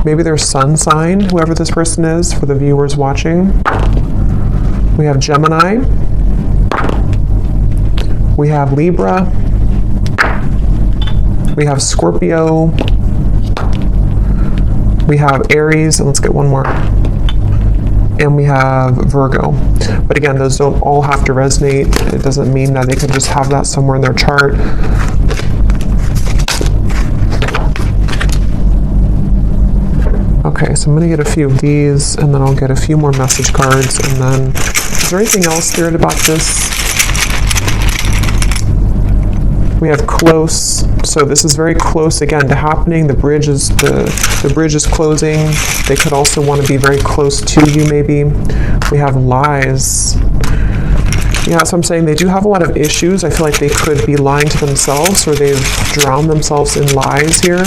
maybe their sun sign, whoever this person is, for the viewers watching? We have Gemini. We have Libra. We have Scorpio. We have Aries, and let's get one more. And we have Virgo. But again, those don't all have to resonate. It doesn't mean that they could just have that somewhere in their chart. Okay, so I'm going to get a few of these, and then I'll get a few more message cards, and then, is there anything else, Spirit, about this? We have close, so this is very close again to happening. The bridge is closing. They could also want to be very close to you maybe. We have lies. Yeah, so I'm saying they do have a lot of issues. I feel like they could be lying to themselves, or they've drowned themselves in lies here.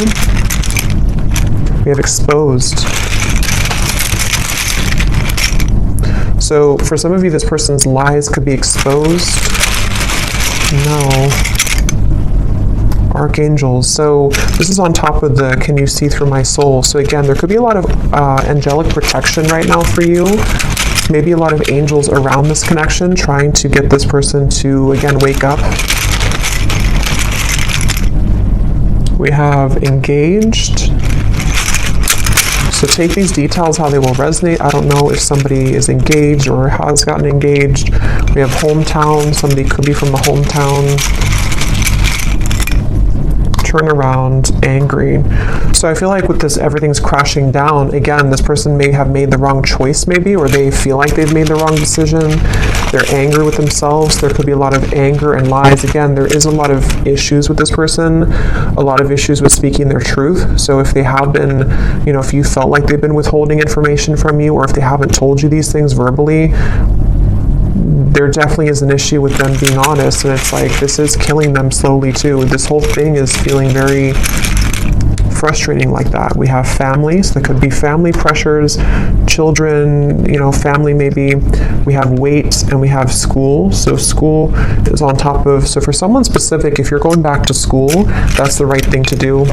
We have exposed. So for some of you, this person's lies could be exposed. No. Archangels. So this is on top of the can you see through my soul. So again, there could be a lot of angelic protection right now for you. Maybe a lot of angels around this connection trying to get this person to, again, wake up. We have engaged. So take these details how they will resonate. I don't know if somebody is engaged or has gotten engaged. We have hometown. Somebody could be from a hometown. Turn around, angry. So I feel like with this, everything's crashing down. Again, this person may have made the wrong choice maybe, or they feel like they've made the wrong decision. They're angry with themselves. There could be a lot of anger and lies. Again, there is a lot of issues with this person, a lot of issues with speaking their truth. So if they have been, you know, if you felt like they've been withholding information from you, or if they haven't told you these things verbally, there definitely is an issue with them being honest, and it's like this is killing them slowly too. This whole thing is feeling very frustrating like that. We have families, that could be family pressures, children, you know, family maybe. We have weight, and we have school. So school is on top of, so for someone specific, if you're going back to school, that's the right thing to do,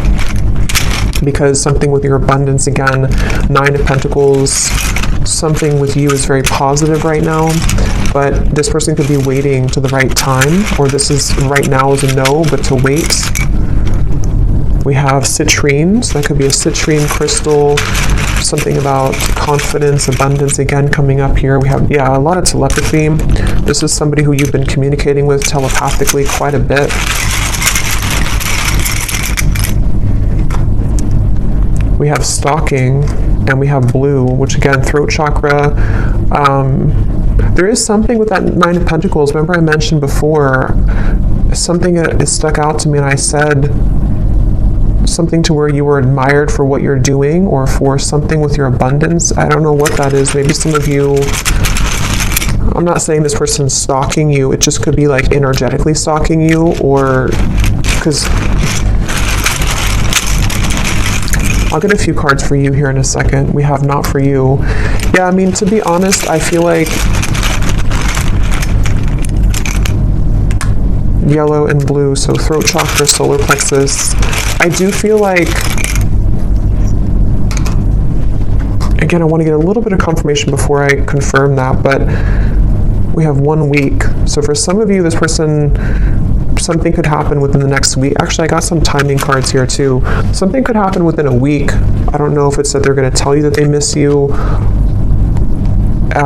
because something with your abundance, again, 9 of Pentacles, something with you is very positive right now, but this person could be waiting to the right time, or this is right now is a no, but to wait. We have citrine, so that could be a citrine crystal, something about confidence, abundance, again, coming up here. We have, yeah, a lot of telepathy. This is somebody who you've been communicating with telepathically quite a bit. We have stalking, and we have blue, which again, throat chakra. There is something with that 9 of Pentacles. Remember I mentioned before, something that stuck out to me, and I said something to where you were admired for what you're doing, or for something with your abundance. I don't know what that is. Maybe some of you, I'm not saying this person's stalking you, it just could be like energetically stalking you, or because I'll get a few cards for you here in a second. We have not for you. Yeah, I mean, to be honest, I feel like yellow and blue, so throat chakra, solar plexus. I do feel like, again, I want to get a little bit of confirmation before I confirm that, but we have 1 week. So for some of you, this person, something could happen within the next week. Actually, I got some timing cards here too. Something could happen within a week. I don't know if it's that they're going to tell you that they miss you.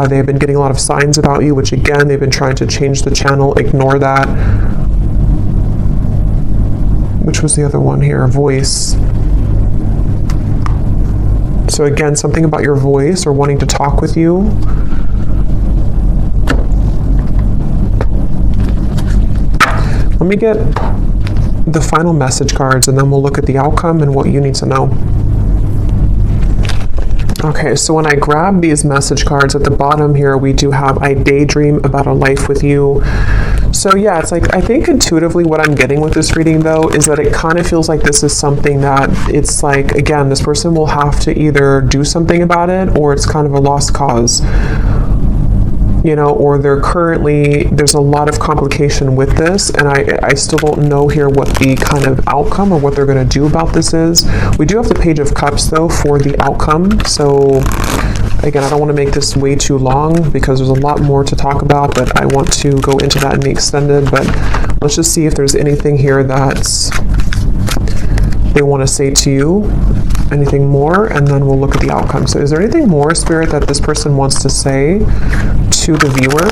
They've been getting a lot of signs about you, which again, they've been trying to change the channel. Ignore that. Which was the other one here? Voice. So again, something about your voice, or wanting to talk with you. Let me get the final message cards, and then we'll look at the outcome and what you need to know. Okay, so when I grab these message cards at the bottom here, we do have, I daydream about a life with you. So yeah, it's like, I think intuitively what I'm getting with this reading though, is that it kind of feels like this is something that it's like, again, this person will have to either do something about it, or it's kind of a lost cause. You know, or they're currently, there's a lot of complication with this, and I still don't know here what the kind of outcome or what they're going to do about this is. We do have the Page of Cups though for the outcome, so again, I don't want to make this way too long because there's a lot more to talk about, but I want to go into that in the extended. But let's just see if there's anything here that they want to say to you, anything more, and then we'll look at the outcome. So is there anything more, Spirit, that this person wants to say to the viewer?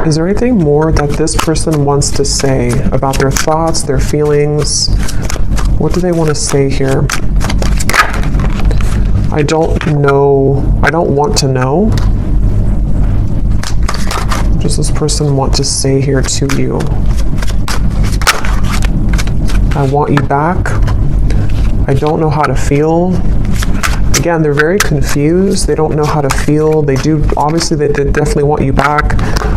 Is there anything more that this person wants to say about their thoughts, their feelings? What do they want to say here? I don't know. I don't want to know. What does this person want to say here to you? I want you back. I don't know how to feel. Again, they're very confused. They don't know how to feel. They do, obviously, they definitely want you back.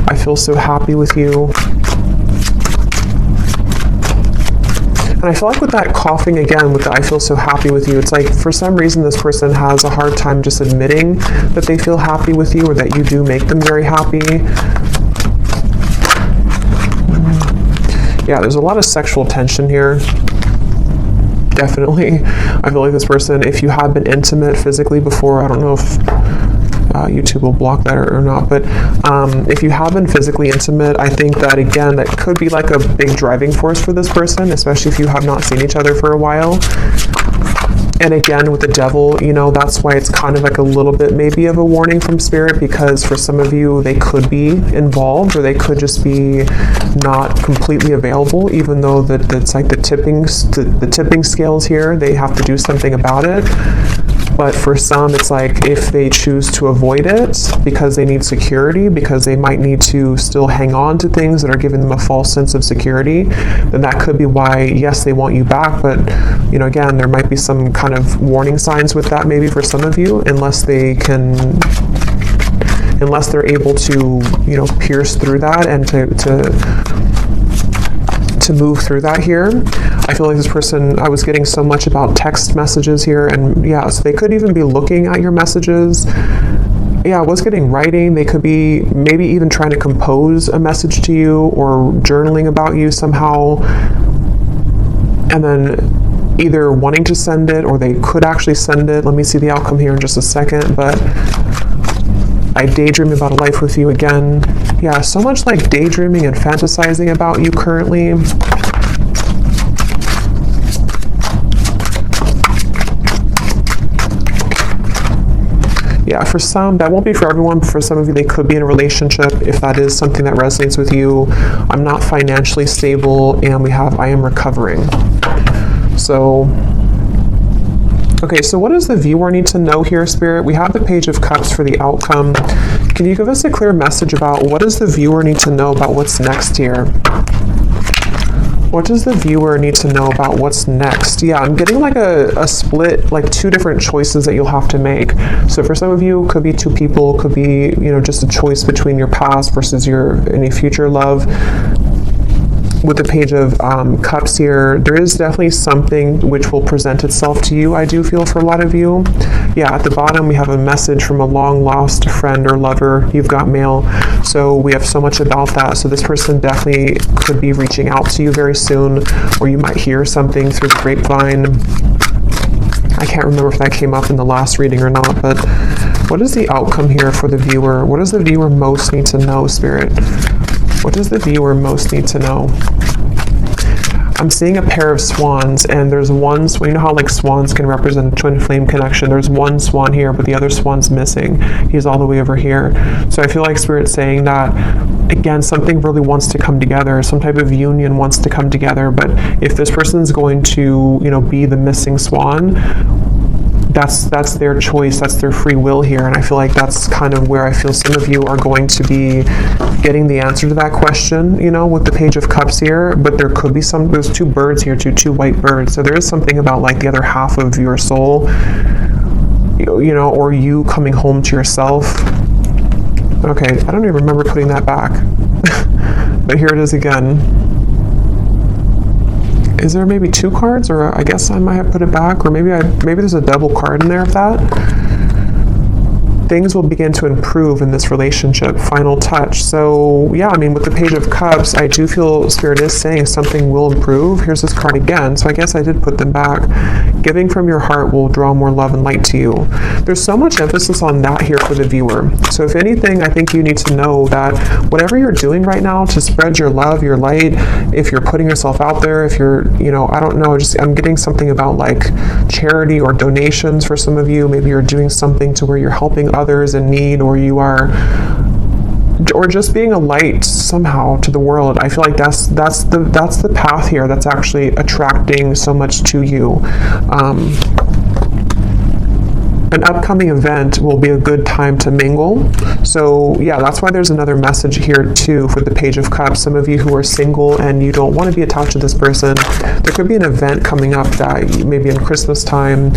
I feel so happy with you. And I feel like with that coughing, again, with the I feel so happy with you, it's like for some reason this person has a hard time just admitting that they feel happy with you, or that you do make them very happy. Yeah, there's a lot of sexual tension here. Definitely. I feel like this person, if you have been intimate physically before, I don't know if YouTube will block that or not. But if you have been physically intimate, I think that, again, that could be like a big driving force for this person, especially if you have not seen each other for a while. And again, with the devil, you know, that's why it's kind of like a little bit maybe of a warning from spirit, because for some of you, they could be involved, or they could just be not completely available, even though that it's like the tipping scales here, they have to do something about it. But for some, it's like if they choose to avoid it because they need security, because they might need to still hang on to things that are giving them a false sense of security, then that could be why, yes, they want you back. But, you know, again, there might be some kind of warning signs with that maybe for some of you, unless they're able to, you know, pierce through that and to move through that here. I feel like this person, I was getting so much about text messages here, and yeah, so they could even be looking at your messages. Yeah, I was getting writing. They could be maybe even trying to compose a message to you or journaling about you somehow, and then either wanting to send it, or they could actually send it. Let me see the outcome here in just a second. But I daydream about a life with you again. Yeah, so much like daydreaming and fantasizing about you currently. Yeah, for some, that won't be for everyone, but for some of you, they could be in a relationship, if that is something that resonates with you. I'm not financially stable, and we have I am recovering. So, okay, so what does the viewer need to know here, Spirit? We have the Page of Cups for the outcome. Can you give us a clear message about what does the viewer need to know about what's next here? What does the viewer need to know about what's next? Yeah, I'm getting like a split, like two different choices that you'll have to make. So for some of you, it could be two people, could be, you know, just a choice between your past versus any future love. With the Page of Cups here, there is definitely something which will present itself to you, I do feel, for a lot of you. Yeah, at the bottom, we have a message from a long-lost friend or lover. You've got mail. So we have so much about that. So this person definitely could be reaching out to you very soon, or you might hear something through the grapevine. I can't remember if that came up in the last reading or not, but what is the outcome here for the viewer? What does the viewer most need to know, Spirit? What does the viewer most need to know? I'm seeing a pair of swans, and there's one swan. You know how like swans can represent a twin flame connection? There's one swan here, but the other swan's missing. He's all the way over here. So I feel like Spirit's saying that, again, something really wants to come together. Some type of union wants to come together. But if this person's going to, you know, be the missing swan, that's their choice, that's their free will here. And I feel like that's kind of where I feel some of you are going to be getting the answer to that question, you know, with the Page of Cups here. But there could be there's two birds here, two white birds. So there is something about like the other half of your soul, you know, or you coming home to yourself. Okay, I don't even remember putting that back. But here it is again. Is there maybe two cards, or I guess I might have put it back, or maybe there's a double card in there of that. Things will begin to improve in this relationship. Final touch. So yeah, I mean, with the Page of Cups, I do feel Spirit is saying something will improve. Here's this card again. So I guess I did put them back. Giving from your heart will draw more love and light to you. There's so much emphasis on that here for the viewer. So if anything, I think you need to know that whatever you're doing right now to spread your love, your light, if you're putting yourself out there, if you're, you know, I don't know, just I'm getting something about like charity or donations for some of you. Maybe you're doing something to where you're helping others in need, or you are, or just being a light somehow to the world. I feel like that's the path here that's actually attracting so much to you. An upcoming event will be a good time to mingle. So yeah, that's why there's another message here too for the Page of Cups. Some of you who are single and you don't want to be attached to this person, there could be an event coming up that maybe in Christmas time,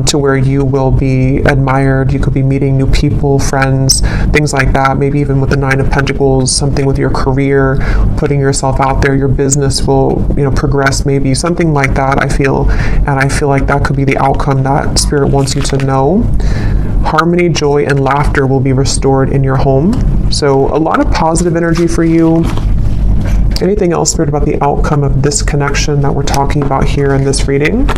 to where you will be admired. You could be meeting new people, friends, things like that. Maybe even with the Nine of Pentacles, something with your career, putting yourself out there, your business will, you know, progress, maybe something like that, I feel. And I feel like that could be the outcome that Spirit wants you to know. Harmony, joy, and laughter will be restored in your home. So a lot of positive energy for you. Anything else, Spirit, about the outcome of this connection that we're talking about here in this reading?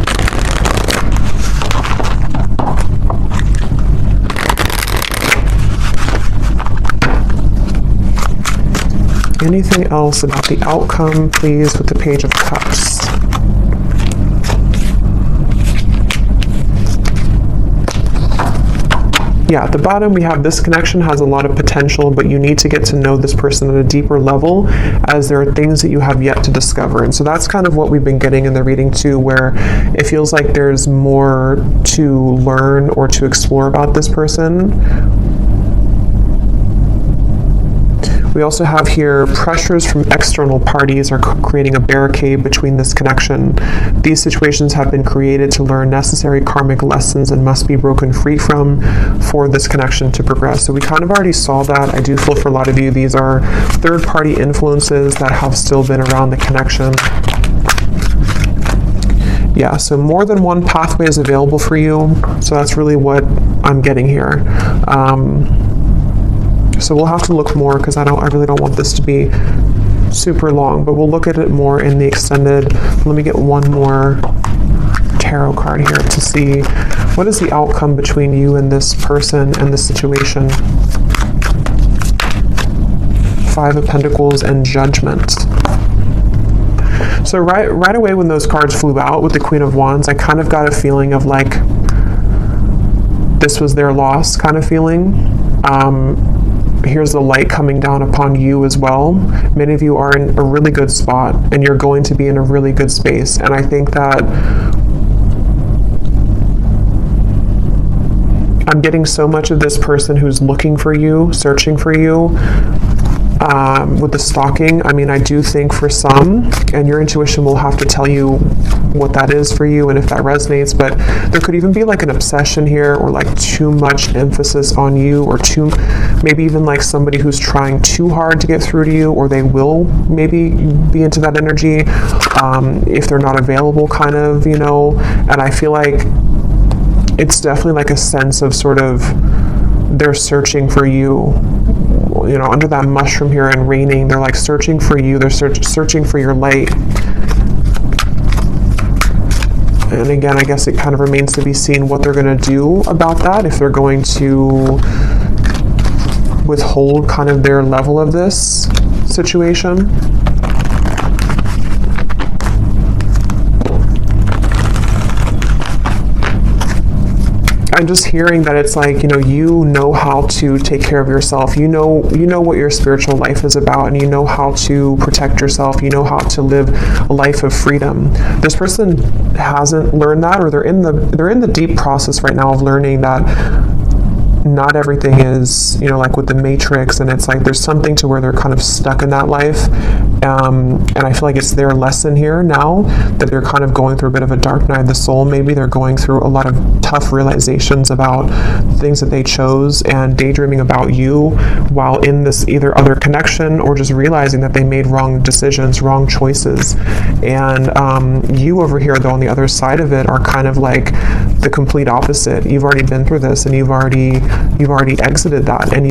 Anything else about the outcome, please, with the Page of Cups? Yeah, at the bottom we have this connection has a lot of potential, but you need to get to know this person at a deeper level, as there are things that you have yet to discover. And so that's kind of what we've been getting in the reading too, where it feels like there's more to learn or to explore about this person. We also have here pressures from external parties are creating a barricade between this connection. These situations have been created to learn necessary karmic lessons and must be broken free from for this connection to progress. So we kind of already saw that. I do feel for a lot of you, these are third-party influences that have still been around the connection. Yeah, so more than one pathway is available for you. So that's really what I'm getting here. So we'll have to look more, because I really don't want this to be super long, but we'll look at it more in the extended. Let me get one more tarot card here to see what is the outcome between you and this person and this situation. 5 of Pentacles and Judgment. So right away when those cards flew out with the Queen of Wands, I kind of got a feeling of like this was their loss kind of feeling. Here's the light coming down upon you as well. Many of you are in a really good spot, and you're going to be in a really good space. And I think that I'm getting so much of this person who's looking for you, searching for you. With the stalking, I mean, I do think for some, and your intuition will have to tell you what that is for you and if that resonates, but there could even be like an obsession here, or like too much emphasis on you, or maybe even like somebody who's trying too hard to get through to you, or they will maybe be into that energy if they're not available, kind of, you know. And I feel like it's definitely like a sense of sort of they're searching for you. You know, under that mushroom here and raining, they're like searching for you. They're searching for your light. And again, I guess it kind of remains to be seen what they're going to do about that, if they're going to withhold kind of their level of this situation. I'm just hearing that it's like, you know how to take care of yourself. You know what your spiritual life is about, and you know how to protect yourself. You know how to live a life of freedom. This person hasn't learned that, or they're in the deep process right now of learning that not everything is, like with the Matrix, and it's like there's something to where they're kind of stuck in that life. And I feel like it's their lesson here now that they're kind of going through a bit of a dark night of the soul. Maybe they're going through a lot of tough realizations about things that they chose, and daydreaming about you while in this either other connection, or just realizing that they made wrong decisions, wrong choices. And you over here, though, on the other side of it, are kind of like the complete opposite. You've already been through this, and you've already exited that, and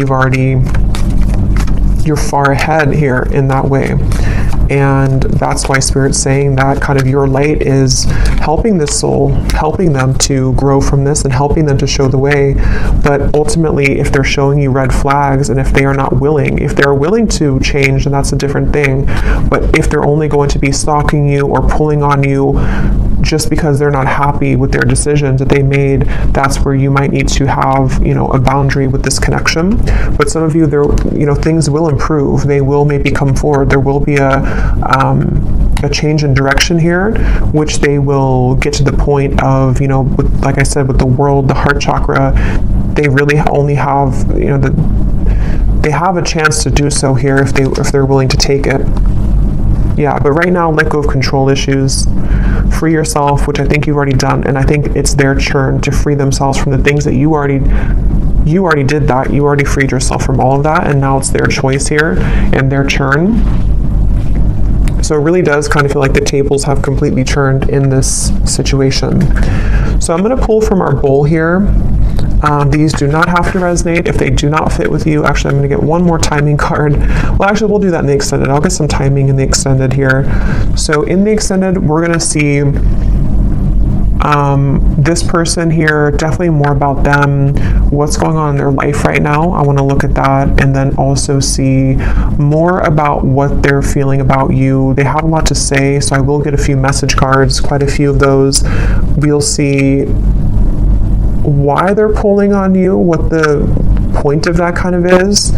you're far ahead here in that way. And that's why Spirit's saying that kind of your light is helping this soul, helping them to grow from this, and helping them to show the way. But ultimately, if they're showing you red flags, and if they are not willing, if they're willing to change, then that's a different thing. But if they're only going to be stalking you or pulling on you just because they're not happy with their decisions that they made, that's where you might need to have, a boundary with this connection. But some of you, things will improve. They will maybe come forward. There will be a change in direction here, which they will get to the point of, like I said, with the world, the heart chakra, they really only have, they have a chance to do so here if they're willing to take it. Yeah, but right now, let go of control issues. Free yourself, which I think you've already done, and I think it's their turn to free themselves from the things that you already did that. You already freed yourself from all of that, and now it's their choice here and their turn. So it really does kind of feel like the tables have completely turned in this situation. So I'm going to pull from our bowl here. These do not have to resonate if they do not fit with you. Actually, I'm going to get one more timing card. Well, actually, we'll do that in the extended. I'll get some timing in the extended here. So in the extended, we're going to see This person here, definitely more about them, what's going on in their life right now. I want to look at that and then also see more about what they're feeling about you. They have a lot to say, so I will get a few message cards, quite a few of those. We'll see why they're pulling on you, what the point of that kind of is,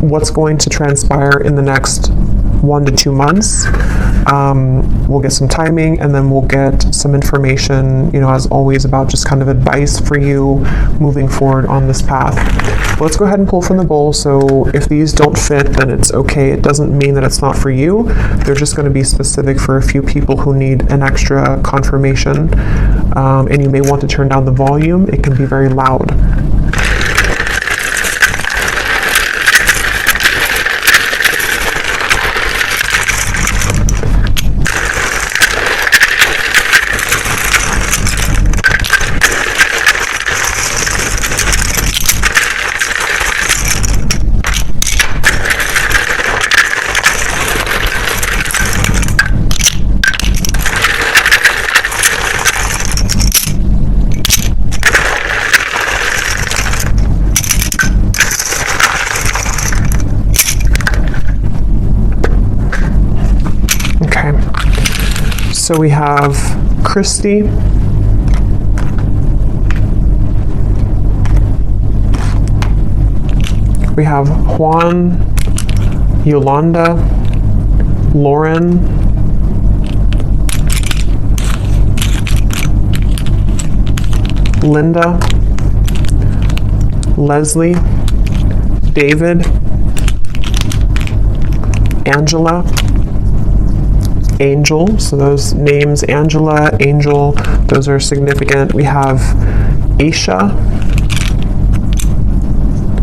what's going to transpire in the next 1 to 2 months. We'll get some timing, and then we'll get some information, you know, as always, about just kind of advice for you moving forward on this path. But let's go ahead and pull from the bowl. So if these don't fit, then it's okay. It doesn't mean that it's not for you. They're just going to be specific for a few people who need an extra confirmation. And you may want to turn down the volume. It can be very loud. So we have Christy, we have Juan, Yolanda, Lauren, Linda, Leslie, David, Angela, Angel. So those names, Angela, Angel, those are significant. We have Aisha,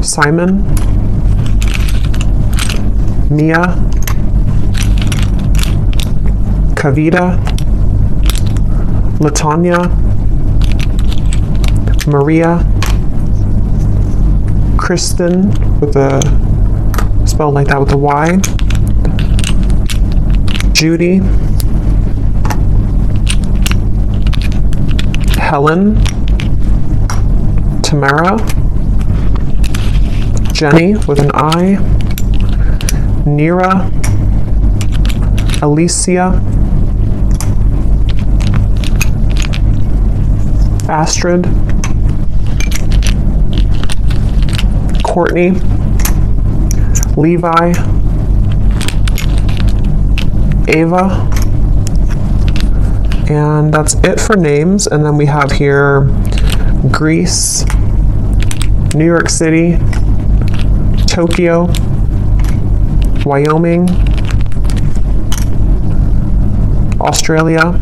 Simon, Mia, Kavita, Latanya, Maria, Kristen, with a spell like that with a Y, Judy, Helen, Tamara, Jenny with an I, Nira, Alicia, Astrid, Courtney, Levi, Ava, and that's it for names. And then we have here Greece, New York City, Tokyo, Wyoming, Australia,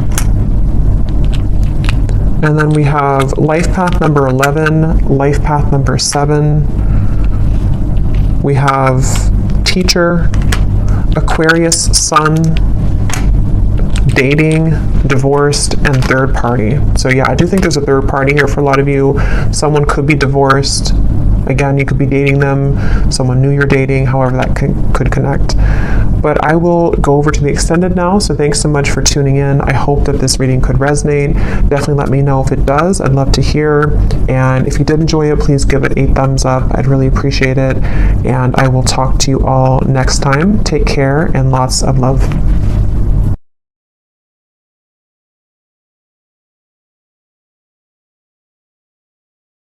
and then we have life path number 11, life path number 7. We have teacher, Aquarius sun, dating, divorced, and third party. So yeah, I do think there's a third party here for a lot of you. Someone could be divorced. Again, you could be dating them. Someone new you're dating, however that could connect. But I will go over to the extended now. So thanks so much for tuning in. I hope that this reading could resonate. Definitely let me know if it does. I'd love to hear. And if you did enjoy it, please give it a thumbs up. I'd really appreciate it. And I will talk to you all next time. Take care and lots of love.